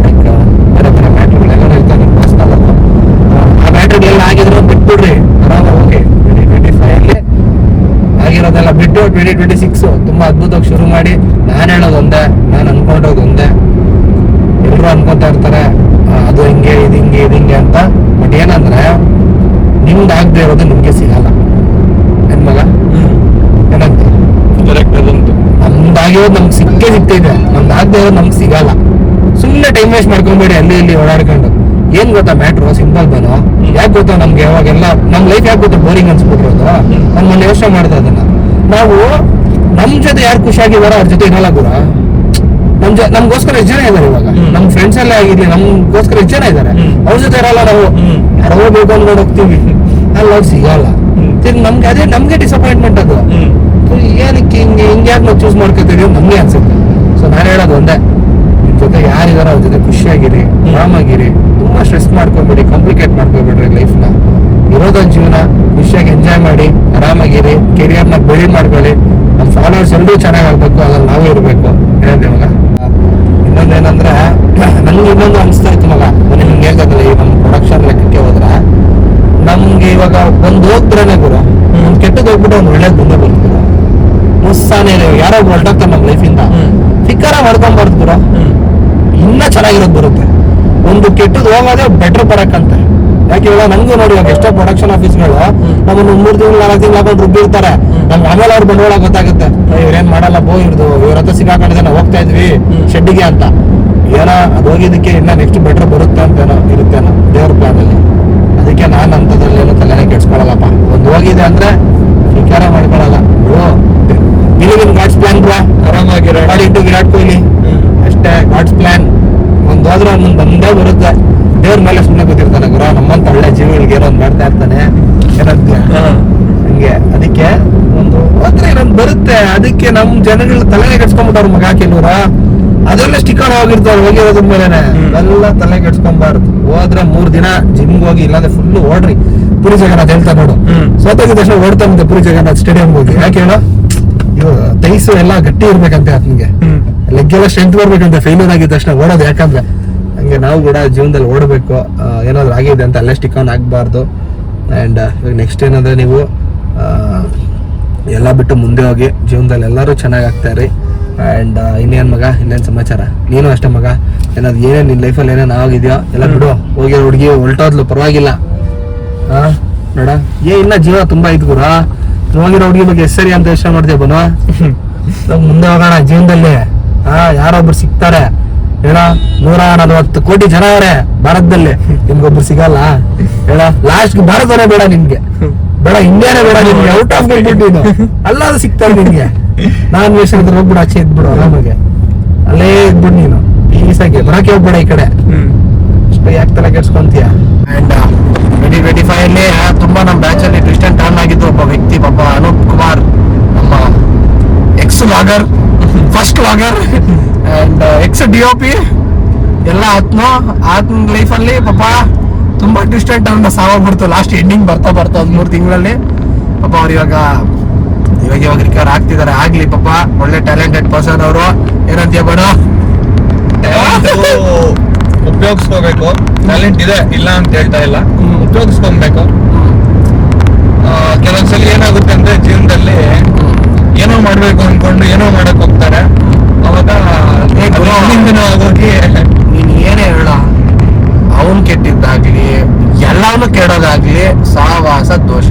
ಬೇರೆ ಬೇರೆ ಮ್ಯಾಟ್ರಿಗಳೆಲ್ಲ ಹೇಳ್ತಾರೆ ನಿಮ್ಮ ಪರ್ಸನಲ್. ಆ ಮ್ಯಾಟ್ರಿಗಳೆಲ್ಲ ಆಗಿದ್ರು ಬಿಟ್ಬಿಡ್ರಿ, ಆರಾಮಾಗಿ ಹೋಗಿ. 2025 ಅಲ್ಲಿ ಆಗಿರೋದೆಲ್ಲ ಬಿಟ್ಟು 2026 ತುಂಬಾ ಅದ್ಭುತವಾಗಿ ಶುರು ಮಾಡಿ. ನಾನು ಹೇಳೋದು ಒಂದೇ, ನಾನು ಅನ್ಕೊಂಡೋದು ಒಂದೇ. ಎಲ್ಲರೂ ಅನ್ಕೊಂತಾ ಇರ್ತಾರೆ ಅದು ಹಿಂಗೆ, ಇದು ಹಿಂಗೆ ಅಂತ. ಬಟ್ ಏನಂದ್ರೆ ನಿಮ್ದು ಆಗದೆ ಇರೋದು ನಿಮ್ಗೆ ಸಿಗಲ್ಲ. ನನ್ ಮಗ ಆಗಿರೋದು ನಮ್ಗೆ ಸಿಗ್ತೈತೆ, ನಮ್ದು ಆಗದೆ ಇರೋದು ನಮ್ಗೆ ಸಿಗಲ್ಲ. ಸುಮ್ಮನೆ ಟೈಮ್ ವೇಸ್ಟ್ ಮಾಡ್ಕೊಂಬೇಡಿ ಅಲ್ಲಿ ಇಲ್ಲಿ ಓಡಾಡ್ಕೊಂಡು. ಏನ್ ಗೊತ್ತಾ ಮ್ಯಾಟ್ರು, ಸಿಂಪಲ್ ಬನು. ಯಾಕೆ ಗೊತ್ತಾ ನಮ್ಗೆ ಯಾವಾಗೆಲ್ಲ ನಮ್ ಲೈಫ್ ಯಾಕೆ ಗೊತ್ತಾ ಬೋರಿಂಗ್ ಅನ್ಸ್ಬಿಟ್ಟಿರೋದು, ನಾನು ಮೊನ್ನೆ ಯೋಚನೆ ಮಾಡಿದೆ ಅದನ್ನ. ನಾವು ನಮ್ ಜೊತೆ ಯಾರು ಖುಷಿಯಾಗಿದಾರೋ ಅವ್ರ ಜೊತೆ ಇರಲ್ಲ ಗುರು. ನಮ್ಗೋಸ್ಕರ ಎಷ್ಟು ಜನ ಇದಾರೆ ಇವಾಗ, ನಮ್ ಫ್ರೆಂಡ್ಸ್ ಎಲ್ಲ ಆಗಿರ್ಲಿ, ನಮ್ಗೋಸ್ಕರ ಎಷ್ಟು ಜನ ಇದಾರೆ, ಅವ್ರ ಜೊತೆ ಇರಲ್ಲ ನಾವು. ಯಾರೋ ಬೇಕು ಅನ್ಕೊಂಡು ಹೋಗ್ತೀವಿ, ಅಲ್ಲಿ ಅವ್ರು ಸಿಗಲ್ಲ. ನಮ್ಗೆ ಡಿಸಪಾಯಿಂಟ್ಮೆಂಟ್ ಅದು. ಏನಕ್ಕೆ ಹಿಂಗ್ಯಾಕೆ ನಾವು ಚೂಸ್ ಮಾಡ್ಕೊತೀವಿ ನಮ್ಗೆ ಅನ್ಸುತ್ತೆ. ಸೊ ನಾನು ಹೇಳೋದು ಒಂದೇ, ನಿಮ್ ಜೊತೆ ಯಾರಿದಾರೋ ಅವ್ರ ಜೊತೆ ಖುಷಿಯಾಗಿರಿ, ಆರಾಮಾಗಿರಿ, ತುಂಬಾ ಸ್ಟ್ರೆಸ್ ಮಾಡ್ಕೊಬೇಡಿ, ಕಾಂಪ್ಲಿಕೇಟ್ ಮಾಡ್ಕೊಬೇಡ್ರಿ ಲೈಫ್ನ. ಇರೋದೊಂದು ಜೀವನ, ಖುಷಿಯಾಗಿ ಎಂಜಾಯ್ ಮಾಡಿ, ಆರಾಮಾಗಿರಿ, ಕೆರಿಯರ್ನ ಬಿಲ್ಡ್ ಮಾಡ್ಕೊಳ್ಳಿ. ನಮ್ಮ ಫಾಲೋವರ್ಸ್ ಎಲ್ಲರೂ ಚೆನ್ನಾಗಾಗ್ಬೇಕು, ಅದ್ರಲ್ಲಿ ನಾವು ಇರಬೇಕು. ಹೇಳಿದೆ ಮಗ. ಇನ್ನೊಂದೇನಂದ್ರೆ ನನ್ಗೆ ಇನ್ನೊಂದು ಅನಿಸ್ತಾ ಇತ್ತು ಮಗ, ನಿಮ್ಗೆ ಹೇಳ್ತದಲ್ಲ, ಈ ನಮ್ಮ ಪ್ರೊಡಕ್ಷನ್ ಲೆಕ್ಕಕ್ಕೆ ಹೋದ್ರೆ ನಮ್ಗೆ ಇವಾಗ ಒಂದ್ ಹೋಗ್ತಿರನೇ ಗುರು, ಒಂದ್ ಕೆಟ್ಟದ್ ಹೋಗ್ಬಿಟ್ಟು ಒಂದ್ ಒಳ್ಳೇದ್ ಮುಂದೆ ಬರ್ತಿದ್ರು. ಮುಸ್ಸಾನೆ ಯಾರೋ ಹೊರಟಾಗ್ತಾರೆ ನಮ್ಮ ಲೈಫಿಂದ, ಫಿಕ್ಕರ ಮಾಡ್ಕೊಂಬಾರ್ದು ಗುರು, ಇನ್ನ ಚೆನ್ನಾಗಿರೋದು ಬರುತ್ತೆ. ಒಂದು ಕೆಟ್ಟದ್ ಹೋಗೋದೇ ಬೆಟರ್ ಬರಕ್ಕಂತೆ. ಯಾಕೆ ಇವಾಗ ನಂಗೂ ನೋಡಿ, ಇವಾಗ ಎಷ್ಟೋ ಪ್ರೊಡಕ್ಷನ್ ಆಫೀಸ್ಗಳು ನಮ್ಮನ್ನು 3 ತಿಂಗಳು 4 ತಿಂಗಳು ಹಾಕೊಂಡು ರುಬ್ಬಿರ್ತಾರೆ. ನಮ್ಗೆ ಆಮೇಲೆ ಅವ್ರ ಬಂಡವಾಳ ಗೊತ್ತಾಗುತ್ತೆ, ಇವ್ರೇನ್ ಮಾಡಲ್ಲ, ಇವ್ರ ಹತ್ರ ಸಿಗಾಕೊಂಡಿದೆ, ನಾವು ಹೋಗ್ತಾ ಇದ್ವಿ ಶೆಡ್ಡಿಗೆ ಅಂತ. ಏನೋ ಅದು ಹೋಗಿದ್ದಕ್ಕೆ ಇನ್ನ ನೆಕ್ಸ್ಟ್ ಬೆಟರ್ ಬರುತ್ತೆ ಅಂತೇನೋ ಇರುತ್ತೇನೋ ದೇವ್ರ ಪ್ಲಾನ್ ಅಲ್ಲಿ. ಅದಕ್ಕೆ ನಾನು ಅಂತದ್ರಲ್ಲಿ ಏನೋ ತಲೆನೇ ಕೆಡ್ಸ್ಕೊಳಲ್ಲಪ್ಪ. ಒಂದು ಹೋಗಿದೆ ಅಂದ್ರೆ ವಿಚಾರ ಮಾಡ್ಕೊಳಲ್ಲ. ಬಿಲೀವ್ ಗಾಡ್ಸ್ ಪ್ಲಾನ್ ಬ್ರಾ, ಆರಾಮಾಗಿರೋ ಇಂಟು ವಿರಾಟ್ ಕೊಹ್ಲಿ ಅಷ್ಟೇ. ಗಾಡ್ಸ್ ಪ್ಲಾನ್ ಒಂದ್ ಹೋದ್ರೆ ಒಂದೊಂದು ಬಂದೇ ಬರುತ್ತೆ. ದೇವ್ರ ಮೇಲೆ ಸುಮ್ಮನೆ ಗೊತ್ತಿರ್ತಾನೆ ಗುರು, ನಮ್ಮಂತ ಒಳ್ಳೆ ಜೀವಿಗಳಿಗೆ ಏನೋ ಒಂದು ಮಾಡ್ತಾ ಇರ್ತಾನೆ ಏನಂತ ಹಂಗೆ. ಅದಕ್ಕೆ ಒಂದು ಹೋದ್ರೆ ಏನೊಂದು ಬರುತ್ತೆ. ಅದಕ್ಕೆ ನಮ್ ಜನಗಳ ತಲೆನೇ ಕೆಡ್ಸ್ಕೊಂಡ್ಬಿಟ್ಟವ್ರು ಮಗ ಕೆಲವ್ರ. ಅದೆಲ್ಲ ಸ್ಟಿಕರ್ ಹೋಗಿರ್ತಾವ್ರು ಹೋಗಿರೋದ್ರ ಮೇಲೆನೆ. ಎಲ್ಲ ತಲೆ ಕೆಡ್ಸ್ಕೊಂಬಾರ್ದು. ಹೋದ್ರೆ 3 ದಿನ ಜಿಮ್ಗೆ ಹೋಗಿ, ಇಲ್ಲಾಂದ್ರೆ ಫುಲ್ ಓಡ್ರಿ. ಪುರಿ ಜಗನ್ನಾಥ್ ಹೇಳ್ತಾ ನೋಡು, ಸೋತೋಗಿದ ತಕ್ಷಣ ಓಡ್ತಾನಂತೆ ಪುರಿ ಜಗನ್ನಾಥ್ ಸ್ಟೇಡಿಯಂ ಹೋಗಿ. ಯಾಕೆ ಹೇಳೋ, ಇವ್ ತೈಸು ಎಲ್ಲ ಗಟ್ಟಿ ಇರ್ಬೇಕಂತೆ, ಆತನಿಗೆ ಲೆಗ್ ಎಲ್ಲ ಸ್ಟ್ರೆಂತ್ ಬರ್ಬೇಕಂತೆ ಫೇಲ್ಯೂರ್ ಆಗಿದ ತಕ್ಷಣ ಓಡೋದು. ಯಾಕಂದ್ರೆ ಹಂಗೆ ನಾವು ಕೂಡ ಜೀವನದಲ್ಲಿ ಓಡಬೇಕು. ಏನಾದ್ರು ಆಗಿದೆ ಅಂತ ಅಲ್ಲೇ ಸ್ಟಿಕ್ ಆನ್ ಆಗ್ಬಾರ್ದು. ಅಂಡ್ ನೆಕ್ಸ್ಟ್ ಏನಂದ್ರೆ ನೀವು ಎಲ್ಲ ಬಿಟ್ಟು ಮುಂದೆ ಹೋಗಿ ಜೀವನದಲ್ಲಿ ಎಲ್ಲರೂ ಚೆನ್ನಾಗಿ ಆಗ್ತಾರೆ. ಅಂಡ್ ಇನ್ನೇನ್ ಮಗ, ಇನ್ನೇನ್ ಸಮಾಚಾರ? ನೀನು ಅಷ್ಟೇ ಮಗ, ಏನಾದ್ರು ಏನೇನ್ ನಿನ್ ಲೈಫಲ್ಲಿ ಏನೇನ್ ಆಗಿದ್ಯೋ ಎಲ್ಲ ಬಿಡು. ಹೋಗಿರೋ ಹುಡುಗಿ ಹೊಲ್ಟೋದ್ಲು, ಪರವಾಗಿಲ್ಲ. ನೋಡ ಇನ್ನ ಜೀವನ ತುಂಬಾ ಇದ್ ಗುರು. ಹೋಗಿರೋ ಹುಡುಗಿ ಬಗ್ಗೆ ಸರಿ ಅಂತ ಯೋಚನೆ ಮಾಡ್ತೇವೆ ಬನು. ಮುಂದೆ ಹೋಗೋಣ ಜೀವನದಲ್ಲಿ. ಯಾರೊಬ್ರು ಸಿಗ್ತಾರೆ ಹೇಳ, 140 ಕೋಟಿ ಜನ ಅವರೇ ಭಾರತದಲ್ಲಿ, ನಿಮ್ಗೊಬ್ರು ಸಿಗಲ್ಲ ಹೇಳ. ಲಾಸ್ಟ್ ಭಾರತನೇ ಬೇಡ ನಿಮ್ಗೆ, ಬೇಡ ಇಂಡಿಯಾನೇ ಬೇಡ ನಿಮ್ಗೆ, ಔಟ್ ಆಫ್ ಬಿಟ್ಟು ಅಲ್ಲಾದ್ರೂ ಸಿಗ್ತಾರೆ ನಿಮ್ಗೆ. ನಾನ್ ವೇಷ ಹೋಗ್ಬಿಡು, ಆಚೆ ಇದ್ಬಿಡು ಆರಾಮಾಗೆ, ಅಲ್ಲೇ ಇದ್ಬಿಡು ನೀನು. ಈಸಾಗಿ ಬರಕ್ಕೆ ಹೋಗ್ಬೇಡ ಈ ಕಡೆ, ಅಷ್ಟೇ ಯಾಕೆ ತಲೆ ಕೆಡ್ಸ್ಕೊಂತೀಯ. ಅಂಡ್ 2025 ಅಲ್ಲಿ ತುಂಬಾ ನಮ್ಮ ಬ್ಯಾಚ್ ಅಲ್ಲಿ ಟ್ವಿಸ್ಟ್ ಅಂಡ್ ಟರ್ನ್ ಆಗಿದ್ದು ಒಬ್ಬ ವ್ಯಕ್ತಿ, ಪಾಪ ಅನೂಪ್ ಕುಮಾರ್, ನಮ್ಮ ex vlogger, first vlogger and ex DOP ಎಲ್ಲ ಆತನ ಲೈಫ್ ಅಲ್ಲಿ ಪಾಪ ತುಂಬಾ ಟ್ವಿಸ್ಟ್ ಅಂಡ್ ಟರ್ನ್ ಸಾವಾಗ್ಬಿಡ್ತು. ಲಾಸ್ಟ್ ಎಂಡಿಂಗ್ ಬರ್ತಾ ಒಂದ್ 3 ತಿಂಗಳಲ್ಲಿ ಪಾಪ ಅವ್ರು ಇವಾಗ ರಿಕವರ್ ಆಗ್ತಿದ್ದಾರೆ. ಆಗ್ಲಿ ಪಾಪ, ಒಳ್ಳೆ ಟ್ಯಾಲೆಂಟೆಡ್ ಪರ್ಸನ್ ಅವರು. ಏನಂತೀಯ ಬೇಡ, ಉಪಯೋಗಿಸ್ಕೋಬೇಕು. ಟ್ಯಾಲೆಂಟ್ ಇದೆ, ಇಲ್ಲ ಅಂತ ಹೇಳ್ತಾ ಇಲ್ಲ, ಉಪಯೋಗಿಸ್ಕೊಬೇಕು. ಕೆಲವೊಂದ್ಸಲಿ ಏನಾಗುತ್ತೆ ಅಂದ್ರೆ ಜೀವನದಲ್ಲಿ ಏನೋ ಮಾಡ್ಬೇಕು ಅನ್ಕೊಂಡು ಏನೋ ಮಾಡಕ್ ಹೋಗ್ತಾರೆ. ಅವಾಗ ಆಗೋಗಿ ನೀನ್ ಏನೇ ಹೇಳ, ಅವನ್ ಕೆಟ್ಟಿದ್ದಾಗ್ಲಿ ಎಲ್ಲವನ್ನೂ ಕೆಡೋದಾಗ್ಲಿ ಸಹವಾಸ ದೋಷ.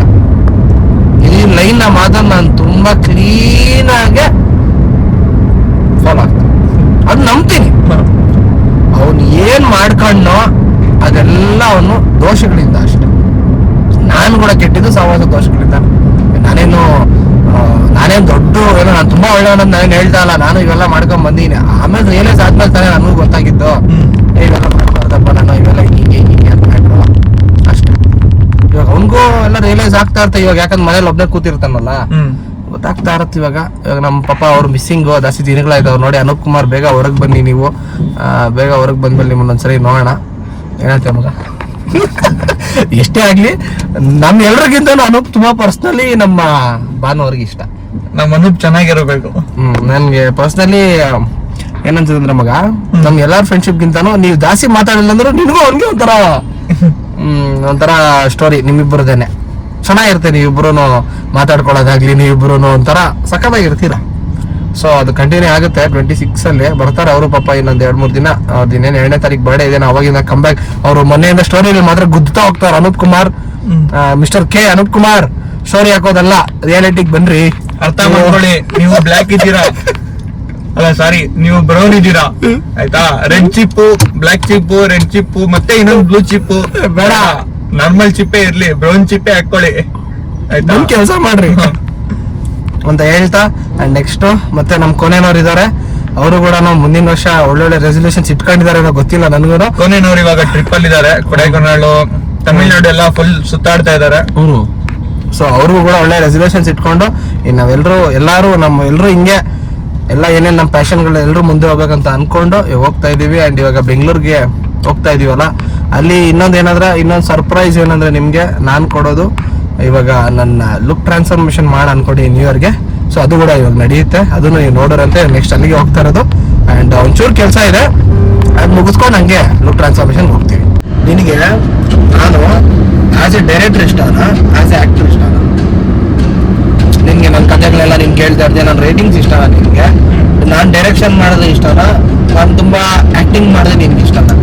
ಈ ಲೈನ್ ಮಾತನ್ನ ನಾನು ತುಂಬಾ ಕ್ಲೀನ್ ಆಗಿ ಫಾಲೋ ಆಗ್ತೀನಿ, ಅದು ನಂಬ್ತೀನಿ. ಅವನು ಏನ್ ಮಾಡ್ಕೊಂಡೋ ಅದೆಲ್ಲ ಅವನು ದೋಷಗಳಿಂದ ಅಷ್ಟೆ. ನಾನು ಕೂಡ ಕೆಟ್ಟಿದ್ದು ಸಹವಾಸ ದೋಷಗಳಿಂದ. ನಾನೇನು ದೊಡ್ಡ ಏನೋ ನಾನು ತುಂಬಾ ಒಳ್ಳೆಯವನಂತ ನಾನೇನು ಹೇಳ್ತಾ ಇಲ್ಲ. ನಾನು ಇವೆಲ್ಲ ಮಾಡ್ಕೊಂಡ್ ಬಂದೀನಿ. ಆಮೇಲೆ ರಿಯಲೈಸ್ ಆದ್ಮೇಲೆ ತಾನೇ ನನಗೂ ಗೊತ್ತಾಗಿದ್ದು, ಇವೆಲ್ಲ ಮಾಡ್ಬಾರ್ದಪ್ಪ ನಾನು, ಇವೆಲ್ಲ ಹಿಂಗೆ ಅಂತ ಹೇಳ್ರು ಅಷ್ಟೇ. ಇವಾಗ ಅವನಿಗೂ ಎಲ್ಲ ರಿಯಲೈಸ್ ಆಗ್ತಾ ಇರ್ತಾ ಇವಾಗ, ಯಾಕಂದ್ರೆ ಮನೇಲಿ ಒಬ್ಬನೇ ಕೂತಿರ್ತಾನಲ್ಲ, ಗೊತ್ತಾಗ್ತಾ ಇರತ್ತೆ. ಇವಾಗ ನಮ್ಮ ಪಾಪ ಅವ್ರು ಮಿಸ್ಸಿಂಗು ಜಾಸ್ತಿ ದಿನಗಳಾಯ್ತವ್ರು ನೋಡಿ. ಅನೂಪ್ ಕುಮಾರ್, ಬೇಗ ಹೊರಗೆ ಬನ್ನಿ ನೀವು, ಬೇಗ ಹೊರಗೆ ಬಂದ್ಮೇಲೆ ನಿಮ್ಮನ್ನೊಂದ್ಸರಿ ನೋಡೋಣ. ಏನಂತೆ ಮಗ? ಎಷ್ಟೇ ಆಗ್ಲಿ ನಮ್ ಎಲ್ರಿಗಿಂತ ಅನೂಪ್ ತುಂಬಾ ಪರ್ಸನಲಿ ನಮ್ಮ ಭಾನು ಅವ್ರಿಗೆ ಇಷ್ಟ. ನಮ್ಮ ಅನೂಪ್ ಚೆನ್ನಾಗಿರಬೇಕು. ನನ್ಗೆ ಪರ್ಸನಲಿ ಏನಂತಂದ್ರೆ ಮಗ, ನಮ್ ಎಲ್ಲಾರ ಫ್ರೆಂಡ್ಶಿಪ್ ಗಿಂತಾನು ನೀವು ಜಾಸ್ತಿ ಮಾತಾಡಿಲ್ಲ ಅಂದ್ರು ನಿನ್ಗೂ ಅವ್ನಿಗೆ ಒಂಥರ ಸ್ಟೋರಿ ನಿಮ್ಮಿಬ್ಬರದೇನೆ ಚೆನ್ನಾಗಿರುತ್ತೆ. ನೀವಿಬ್ರು ಮಾತಾಡ್ಕೊಳ್ಳೋದಾಗ್ಲಿ, ನೀವಿಬ್ರು ಒಂಥರ ಸಖತ್ತಾಗಿರ್ತೀರ. ಸೊ ಅದು ಕಂಟಿನ್ಯೂ ಆಗುತ್ತೆ. 26 ಅಲ್ಲಿ ಬರ್ತಾರೆ ಅವರು ಪಾಪ. ಇನ್ನೊಂದ್ 2-3 ದಿನ, ಇನ್ನೇನು 2ನೇ ತಾರೀಕು ಬರ್ಡೇ ಇದೆ. ಅವಾಗಿಂದ ಕಮ್ ಬ್ಯಾಕ್. ಅವರು ಮೊನ್ನೆಯಿಂದ ಸ್ಟೋರಿಯಲ್ಲಿ ಮಾತ್ರ ಗುದ್ದುತ್ತಾ ಹೋಗ್ತಾರೆ. Anoop Kumar, mister K Anoop Kumar story ಹಾಕೋದಲ್ಲ, ರಿಯಾಲಿಟಿಗೆ ಬನ್ರಿ, ಅರ್ಥ ಮಾಡ್ಕೊಳ್ಳಿ. ನೀವು ಬ್ಲ್ಯಾಕ್ ಇದ್ದೀರಾ, ಅಲ್ಲ ಸಾರಿ, ನೀವು ಬ್ರೌನ್ ಇದ್ದೀರಾ ಆಯ್ತಾ. ರೆಡ್ ಚಿಪ್ಪು, ಬ್ಲಾಕ್ ಚಿಪ್ಪು, ರೆಡ್ ಚಿಪ್ಪು, ಮತ್ತೆ ಇನ್ನೊಂದು ಬ್ಲೂ ಚಿಪ್ಪು ಬೇಡ, ನಾರ್ಮಲ್ ಚಿಪ್ಪೇ ಇರ್ಲಿ, ಬ್ರೌನ್ ಚಿಪ್ಪೇ ಹಾಕೊಳ್ಳಿ ಆಯ್ತಾ. ಕೆಲಸ ಮಾಡ್ರಿ ಅಂತ ಹೇಳ್ತಾ ಅಂಡ್ ನೆಕ್ಸ್ಟ್ ಮತ್ತೆ ನಮ್ ಕೊನೆನವ್ರು ಇದಾರೆ. ಅವರು ಕೂಡ ಮುಂದಿನ ವರ್ಷ ಒಳ್ಳೊಳ್ಳೆ ರೆಸಲ್ಯೂಷನ್ಸ್ ಇಟ್ಕೊಂಡಿದ್ದಾರೆ ಅನ್ನೋ ಗೊತ್ತಿಲ್ಲ ನನಗೂ. ಕೊನೆನವ್ರು ಇವಾಗ ಟ್ರಿಪ್ ಅಲ್ಲಿ ಇದಾರೆ, ಕೊಡೈಕೆನಾಲ್, ತಮಿಳ್ನಾಡು ಎಲ್ಲ ಫುಲ್ ಸುತ್ತಾಡ್ತಾ ಇದಾರೆ. ಸೊ ಅವ್ರಿಗೂ ಕೂಡ ಒಳ್ಳೆ ರೆಸಲ್ಯೂಷನ್ಸ್ ಇಟ್ಕೊಂಡು ಇನ್ನು ನಾವೆಲ್ಲರೂ ಎಲ್ಲರೂ ಹಿಂಗೆ ಎಲ್ಲ ಏನೇನು ನಮ್ಮ ಪ್ಯಾಷನ್ಗಳು ಎಲ್ಲರೂ ಮುಂದೆ ಹೋಗ್ಬೇಕಂತ ಅನ್ಕೊಂಡು ಹೋಗ್ತಾ ಇದೀವಿ. ಅಂಡ್ ಇವಾಗ ಬೆಂಗಳೂರಿಗೆ ಹೋಗ್ತಾ ಇದೀವಲ್ಲ, ಅಲ್ಲಿ ಇನ್ನೊಂದು ಸರ್ಪ್ರೈಸ್ ಏನಂದ್ರೆ ನಿಮ್ಗೆ ನಾನು ಕೊಡೋದು ಇವಾಗ ನನ್ನ ಲುಕ್ ಟ್ರಾನ್ಸ್ಫಾರ್ಮೇಶನ್ ಮಾಡಿ ಅನ್ಕೊಡಿ ನ್ಯೂ ಇಯರ್ಗೆ. ಸೊ ಅದು ಕೂಡ ಇವಾಗ ನಡೆಯುತ್ತೆ, ಅದನ್ನು ನೀವು ನೋಡೋರಂತೆ. ನೆಕ್ಸ್ಟ್ ಅಲ್ಲಿಗೆ ಹೋಗ್ತಾ ಇರೋದು. ಅಂಡ್ ಒಂಚೂರು ಕೆಲಸ ಇದೆ, ಅದು ಮುಗಿಸ್ಕೊಂಡು ಹಂಗೆ ಲುಕ್ ಟ್ರಾನ್ಸ್ಫಾರ್ಮೇಶನ್ ಹೋಗ್ತೀವಿ. ನಿನಗೆ ನಾನು ಆಸ್ ಎ ಡೈರೆಕ್ಟರ್ ಇಷ್ಟನಾ, ಆಸ್ ಎ ಆಕ್ಟರ್ ಇಷ್ಟನಾ? ನಿನ್ಗೆ ನನ್ನ ಕಥೆಗಳೆಲ್ಲ ನಿನ್ಗೆ ಹೇಳ್ತಾ ಇರ್ತೀನಿ, ನನ್ನ ರೇಟಿಂಗ್ಸ್ ಇಷ್ಟನಾ ನಿನ್ಗೆ? ನಾನು ಡೈರೆಕ್ಷನ್ ಮಾಡೋದು ಇಷ್ಟನಾ, ನಾನು ತುಂಬಾ ಆಕ್ಟಿಂಗ್ ಮಾಡಿದ್ರೆ ನಿನ್ಗೆ ಇಷ್ಟನಾ?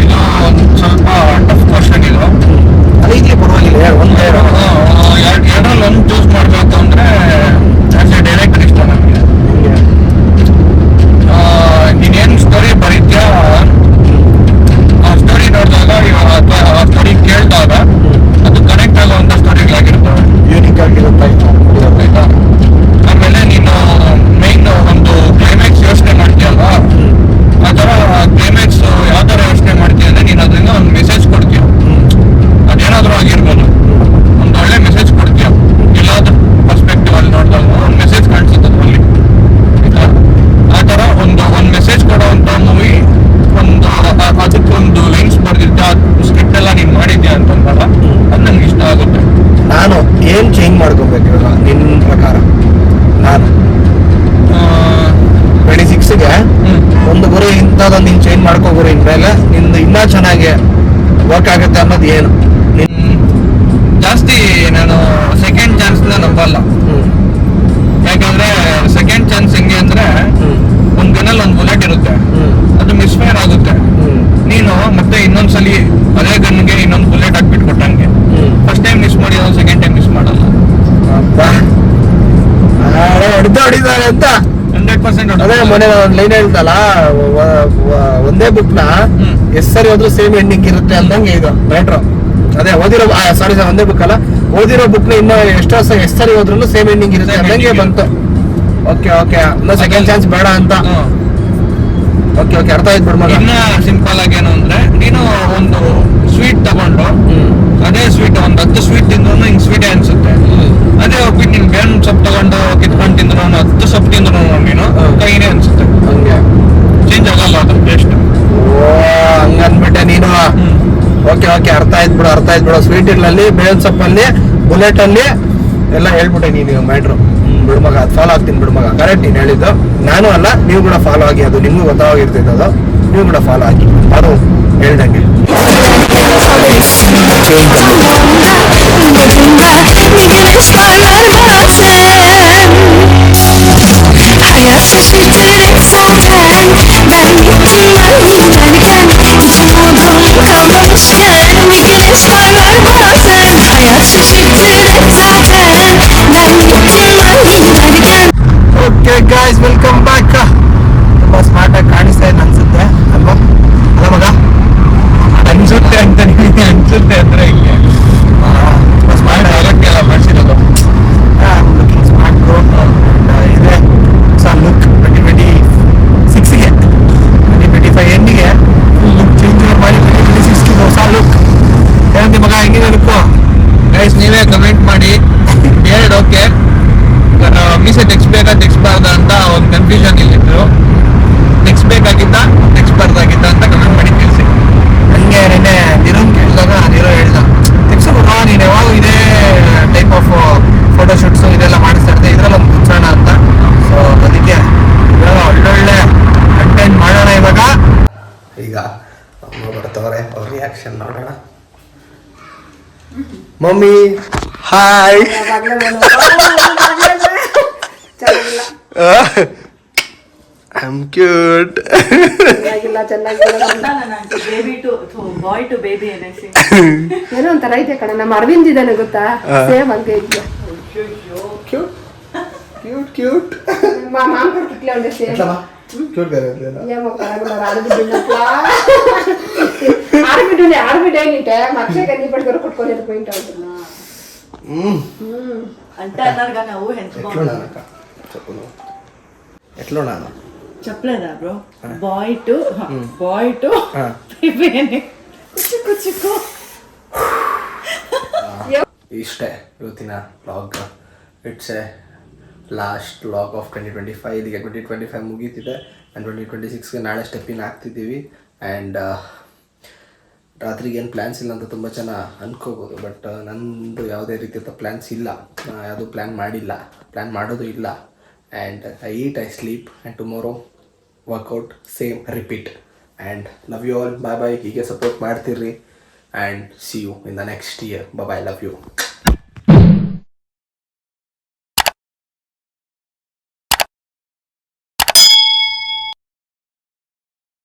ಇದು ಒಂದು ಸ್ವಲ್ಪ ಟಫ್ ಕ್ವಶನ್ ಇದು. ಅದಕ್ಕೆ ಪರವಾಗಿಲ್ಲ, ಎರಡರಲ್ಲಿ ಒಂದು ಚೂಸ್ ಮಾಡ್ಬೇಕು ಅಂದ್ರೆ ಆಸ್ ಎ ಡೈರೆಕ್ಟರ್ ಇಷ್ಟ ನನಗೆ. ನೀನೇನು ಸ್ಟೋರಿ ಬರೀತ್ಯಾ, ಆ ಸ್ಟೋರಿ ನೋಡಿದಾಗ ಅಥವಾ ಆ ಸ್ಟೋರಿ ಕೇಳಿದಾಗ ಅದು ಕನೆಕ್ಟ್ ಆಗುವಂತ ಸ್ಟೋರಿಗಳಾಗಿರ್ತವೆ, ಯೂನಿಕ್ ಆಗಿರುತ್ತೆ ಆಯ್ತಾ. ಆಮೇಲೆ ನೀನು ಮೈನ್ ಒಂದು ಕ್ಲೈಮ್ಯಾಕ್ಸ್ ಯೋಚನೆ ಮಾಡ್ತೀಯಲ್ಲ, ಆ ಥರ ಕ್ಲೈಮ್ಯಾಕ್ಸ್ ಯಾವ ಥರ ಯೋಚನೆ ಮಾಡ್ತೀಯ ಅಂದ್ರೆ ನೀನು ಅದರಿಂದ ಒಂದು ಮೆಸೇಜ್ ಕೊಡ್ತೀಯ. ಅದೇನಾದ್ರೂ ಆಗಿರ್ಬೋದು, ಒಂದು ಒಳ್ಳೆ ಮೆಸೇಜ್ ಕೊಡ್ತೀಯ. ಎಲ್ಲಾದ್ರೂ ಪರ್ಸ್ಪೆಕ್ಟಿವ್ ಅಲ್ಲಿ ನೋಡಿದಾಗ ಒಂದು ಮೆಸೇಜ್ ಕಾಣಿಸುತ್ತೆ ಅಲ್ಲಿ. ಆ ಥರ ಒಂದು ಮೆಸೇಜ್ ಕೊಡುವಂತ ಮೂವಿ, ಅದಕ್ಕೊಂದು ಲೈನ್ಸ್ ಬರ್ದಿದ್ದೆ, ಆ ಸ್ಕ್ರಿಪ್ಟ್ ಎಲ್ಲ ನೀನು ಮಾಡಿದ್ಯಾ ಅಂತಂದಾಗ ಅದು ನಂಗೆ ಇಷ್ಟ ಆಗುತ್ತೆ. ನಾನು ಏನ್ ಚೇಂಜ್ ಮಾಡ್ಕೊಬೇಕು ಇವಾಗ ನಿನ್ನ ಪ್ರಕಾರ? ನಾನು 26ಗೆ ಒಂದು ಗುರು ಇಂಥದ್ದೊಂದು ನೀನು ಚೇಂಜ್ ಮಾಡ್ಕೋಗುರು, ಇನ್ಮೇಲೆ ನಿಂದು ಇನ್ನೂ ಚೆನ್ನಾಗಿ ವರ್ಕ್ ಆಗುತ್ತೆ ಅನ್ನೋದು ಏನು? ಜಾಸ್ತಿ ನಾನು ಸೆಕೆಂಡ್ ಚಾನ್ಸ್ನ ನಂಬಲ್ಲ. ಯಾಕಂದ್ರೆ ಸೆಕೆಂಡ್ ಚಾನ್ಸ್ ಹೆಂಗೆ ಅಂದ್ರೆ, ಒಂದ್ ಗನ್ನಲ್ಲಿ ಒಂದು ಬುಲೆಟ್ ಇರುತ್ತೆ, ಅದು ಮಿಸ್ಫೈರ್ ಆಗುತ್ತೆ. ನೀನು ಮತ್ತೆ ಇನ್ನೊಂದ್ಸಲಿ ಅದೇ ಗನ್ಗೆ ಇನ್ನೊಂದು ಬುಲೆಟ್ ಹಾಕ್ಬಿಟ್ಟು ಕೊಟ್ಟಂಗೆ, ಫಸ್ಟ್ ಟೈಮ್ ಮಿಸ್ ಮಾಡಿ ಸೆಕೆಂಡ್ ಟೈಮ್ ಮಿಸ್ ಮಾಡಲ್ಲ. ಹೊಡಿತಾರೆ ಅಂತ 100% ಅದೇ ಮೊನ್ನೆ ಒಂದು ಲೈನ್ ಹೇಳ್ತಲ್ಲ, ಒಂದೇ ಬುಕ್ ನ ಎಷ್ಟ್ ಸರಿ ಹೋದ್ರು ಸೇಮ್ ಎಂಡಿಂಗ್ ಇರುತ್ತೆ ಅಂದಂಗೆ ಇದು ಮ್ಯಾಟ್ರು. ಅದೇ ಓದಿರೋ ಒಂದೇ ಬುಕ್ ಅಲ್ಲ, ಓದಿರೋ ಬುಕ್ ನ ಇನ್ನೂ ಎಷ್ಟೋ ಎಷ್ಟ್ ಸರಿ ಹೋದ್ರು ಸೇಮ್ ಎಂಡಿಂಗ್ ಇರುತ್ತೆ ಅಂದಂಗೆ ಬಂತು. ಓಕೆ ಸೆಕೆಂಡ್ ಚಾನ್ಸ್ ಬೇಡ ಅಂತ. ಓಕೆ ಅರ್ಥ ಆಯ್ತು ಬಿಡ್ಮ. ಇನ್ನ ಸಿಂಪಲ್ ಆಗಿ ಏನು ಅಂದ್ರೆ, ನೀನು ಒಂದು ಸ್ವೀಟ್ ತಗೊಂಡು ಅದೇ ಸ್ವೀಟ್ ಒಂದು 10 ಸ್ವೀಟ್ ತಿಂದ್ರು ಹಿಂಗ್ ಸ್ವೀಟೇ ಅನ್ಸುತ್ತೆ. ಅದೇ ಹೋಗ್ಬಿಟ್ಟು ನೀನ್ ಬೇವಿನ ಸೊಪ್ಪು ತಗೊಂಡು ಕಿತ್ಕೊಂಡು ತಿಂದ್ರು 10 ಸೊಪ್ಪು ತಿಂದ್ರು ನೀನು ಕೈನೇ ಅನ್ಸುತ್ತೆ, ಹಂಗೆ ಚೇಂಜ್ ಆಗಲ್ಲ ಅದ್ರ ಟೇಸ್ಟ್. ಹಂಗನ್ಬಿಟ್ಟೆ ನೀನು. ಓಕೆ ಅರ್ಥ ಆಯ್ತು ಬಿಡು. ಸ್ವೀಟ್ ಇರ್ಲಲ್ಲಿ, ಬೇವಿನ ಸೊಪ್ಪಲ್ಲಿ, ಬುಲೆಟ್ ಅಲ್ಲಿ ಎಲ್ಲ ಹೇಳ್ಬಿಟ್ಟೆ ನೀನು ಮ್ಯಾಟ್ರು. ಬಿಡ್ಮಗ, ಅದು ಫಾಲೋ ಆಗ್ತೀನಿ ಬಿಡ್ಮಗ. ಕರೆಕ್ಟ್ ನೀನು ಹೇಳಿದ್ದು, ನಾನು ಅಲ್ಲ ನೀವು ಕೂಡ ಫಾಲೋ ಆಗಿ, ಅದು ನಿಮ್ಗೂ ಗೊತ್ತಾಗಿರ್ತೈತೆ, ಅದು ನೀವು ಕೂಡ ಫಾಲೋ ಆಗಿ, ಅದು ಹೇಳ್ದಂಗೆ. Okay guys, welcome back. ತುಂಬಾ ಸ್ಮಾರ್ಟ್ ಆಗಿ ಕಾಣಿಸ್ತಾ ಇದೆ ಅನ್ಸುತ್ತೆ ಅಲ್ವಾ? ಅಲ್ಲ ಮಗ, ಅನ್ಸುತ್ತೆ ಅಂತ ಅನ್ಸುತ್ತೆ ಅಂದ್ರೆ ಇಲ್ಲಿ ತುಂಬಾ ಸ್ಮಾರ್ಟ್ ಡೈರೆಕ್ಟ್ ಎಲ್ಲ ಮಾಡಿಸಿರೋದು. Looking smart bro. ಇದೆ ಹೊಸ ಲುಕ್ 2026ಗೆ, 2025 ಎಂಡಿಗೆ ಲುಕ್ ಚೇಂಜ್ ಮಾಡಿ 2026ಗೆ ಹೊಸ ಲುಕ್. ಏನಂತ ಮಗ, ಹೆಂಗಿದೆ ಲುಕ್ಕು? ಗೈಸ್ ನೀವೇ ಕಮೆಂಟ್ ಮಾಡಿ ಹೇಳಿ. ಓಕೆ, ಮೀಸೆ ತೆಗ್ಸ್ಬಾರ್ದ ಅಂತ ಒಂದು ಕನ್ಫ್ಯೂಷನ್ ಇಲ್ಲಿತ್ತು. ತೆಗ್ಸ್ಬೇಕಾಗಿದ್ದ ತೆಗ್ಸ್ಬಾರ್ದಾಗಿದ್ದ ಅಂತ ಕಮೆಂಟ್ ಮಾಡಿ ತಿಳಿಸಿ. ನನಗೆ ನಿನ್ನೆ ನೀರೋನ್ ಕೇಳಿದಾಗ ನೀರೋ ಹೇಳ್ದ, ತೆಗ್ಸೋಣ ನೀನು ಯಾವಾಗ ಇದೇ ಟೈಪ್ ಆಫ್ ಫೋಟೋಶೂಟ್ಸು ಇದೆಲ್ಲ ಮಾಡಿಸ್ತಾ ಇರ್ತೀವಿ, ಇದರಲ್ಲಿ ಒಂದು ಕುಚ್ಚೋಣ ಅಂತ. ಸೊ ಅದಕ್ಕೆ ಇವಾಗ ಒಳ್ಳೊಳ್ಳೆ ಕಂಟೆಂಟ್ ಮಾಡೋಣ. ಈಗ ಅಮ್ಮ ಬರ್ತಾವ್ರೆ, ಅವ್ರ ರಿಯಾಕ್ಷನ್ ನೋಡೋಣ. Mummy hi. I am cute. ಏನೋ ಒಂಥರ ಐತೆ ಕಣ, ನಮ್ಮ ಅರವಿಂದ್ ಇದ್ದಾನೆ ಗೊತ್ತಾ, ಸೇಮ್ ಹಂಗೆ ಇದ್ದೆ. క్యూట్ క్యూట్ మా మామ కూడా ఇట్లే ఉండే సేమ్ ఎట్లా క్యూట్ గా లేదు ఏమో కరగల ఆడబిడ్డ ఏంటంటే మర్చే కానీ ఇప్పటి వరకు కొట్టుకొని పోయింటా ఉంటున్నా అంటే అన్నారు కానీ అవు ఎట్లున్నానక్క చెప్పు నువ్వు ఎట్లున్నాను చెప్పలేదా బ్రో బాయ్ టు ಚಿಕ್ಕು ಇಷ್ಟೇ ಇವತ್ತಿನ vlog. It's A last vlog of 2025. ಇದಕ್ಕೆ 2025 ಮುಗೀತಿದೆ ಆ್ಯಂಡ್ 2026ಗೆ ನಾಳೆ ಸ್ಟೆಪ್ಪಿನ ಆಗ್ತಿದ್ದೀವಿ. ಆ್ಯಂಡ್ ರಾತ್ರಿಗೆ ಏನು ಪ್ಲ್ಯಾನ್ಸ್ ಇಲ್ಲ ಅಂತ ತುಂಬ ಜನ ಅನ್ಕೋಬೋದು, ಬಟ್ ನಂದು ಯಾವುದೇ ರೀತಿಯ ಪ್ಲ್ಯಾನ್ಸ್ ಇಲ್ಲ, ಯಾವುದೂ ಪ್ಲ್ಯಾನ್ ಮಾಡಿಲ್ಲ, ಪ್ಲ್ಯಾನ್ ಮಾಡೋದು ಇಲ್ಲ. And I eat, I sleep, and tomorrow workout, same repeat. And love you all, bye bye. ಹೀಗೆ ಸಪೋರ್ಟ್ ಮಾಡ್ತಿರ್ರಿ and see you in the next year. Bye, love you.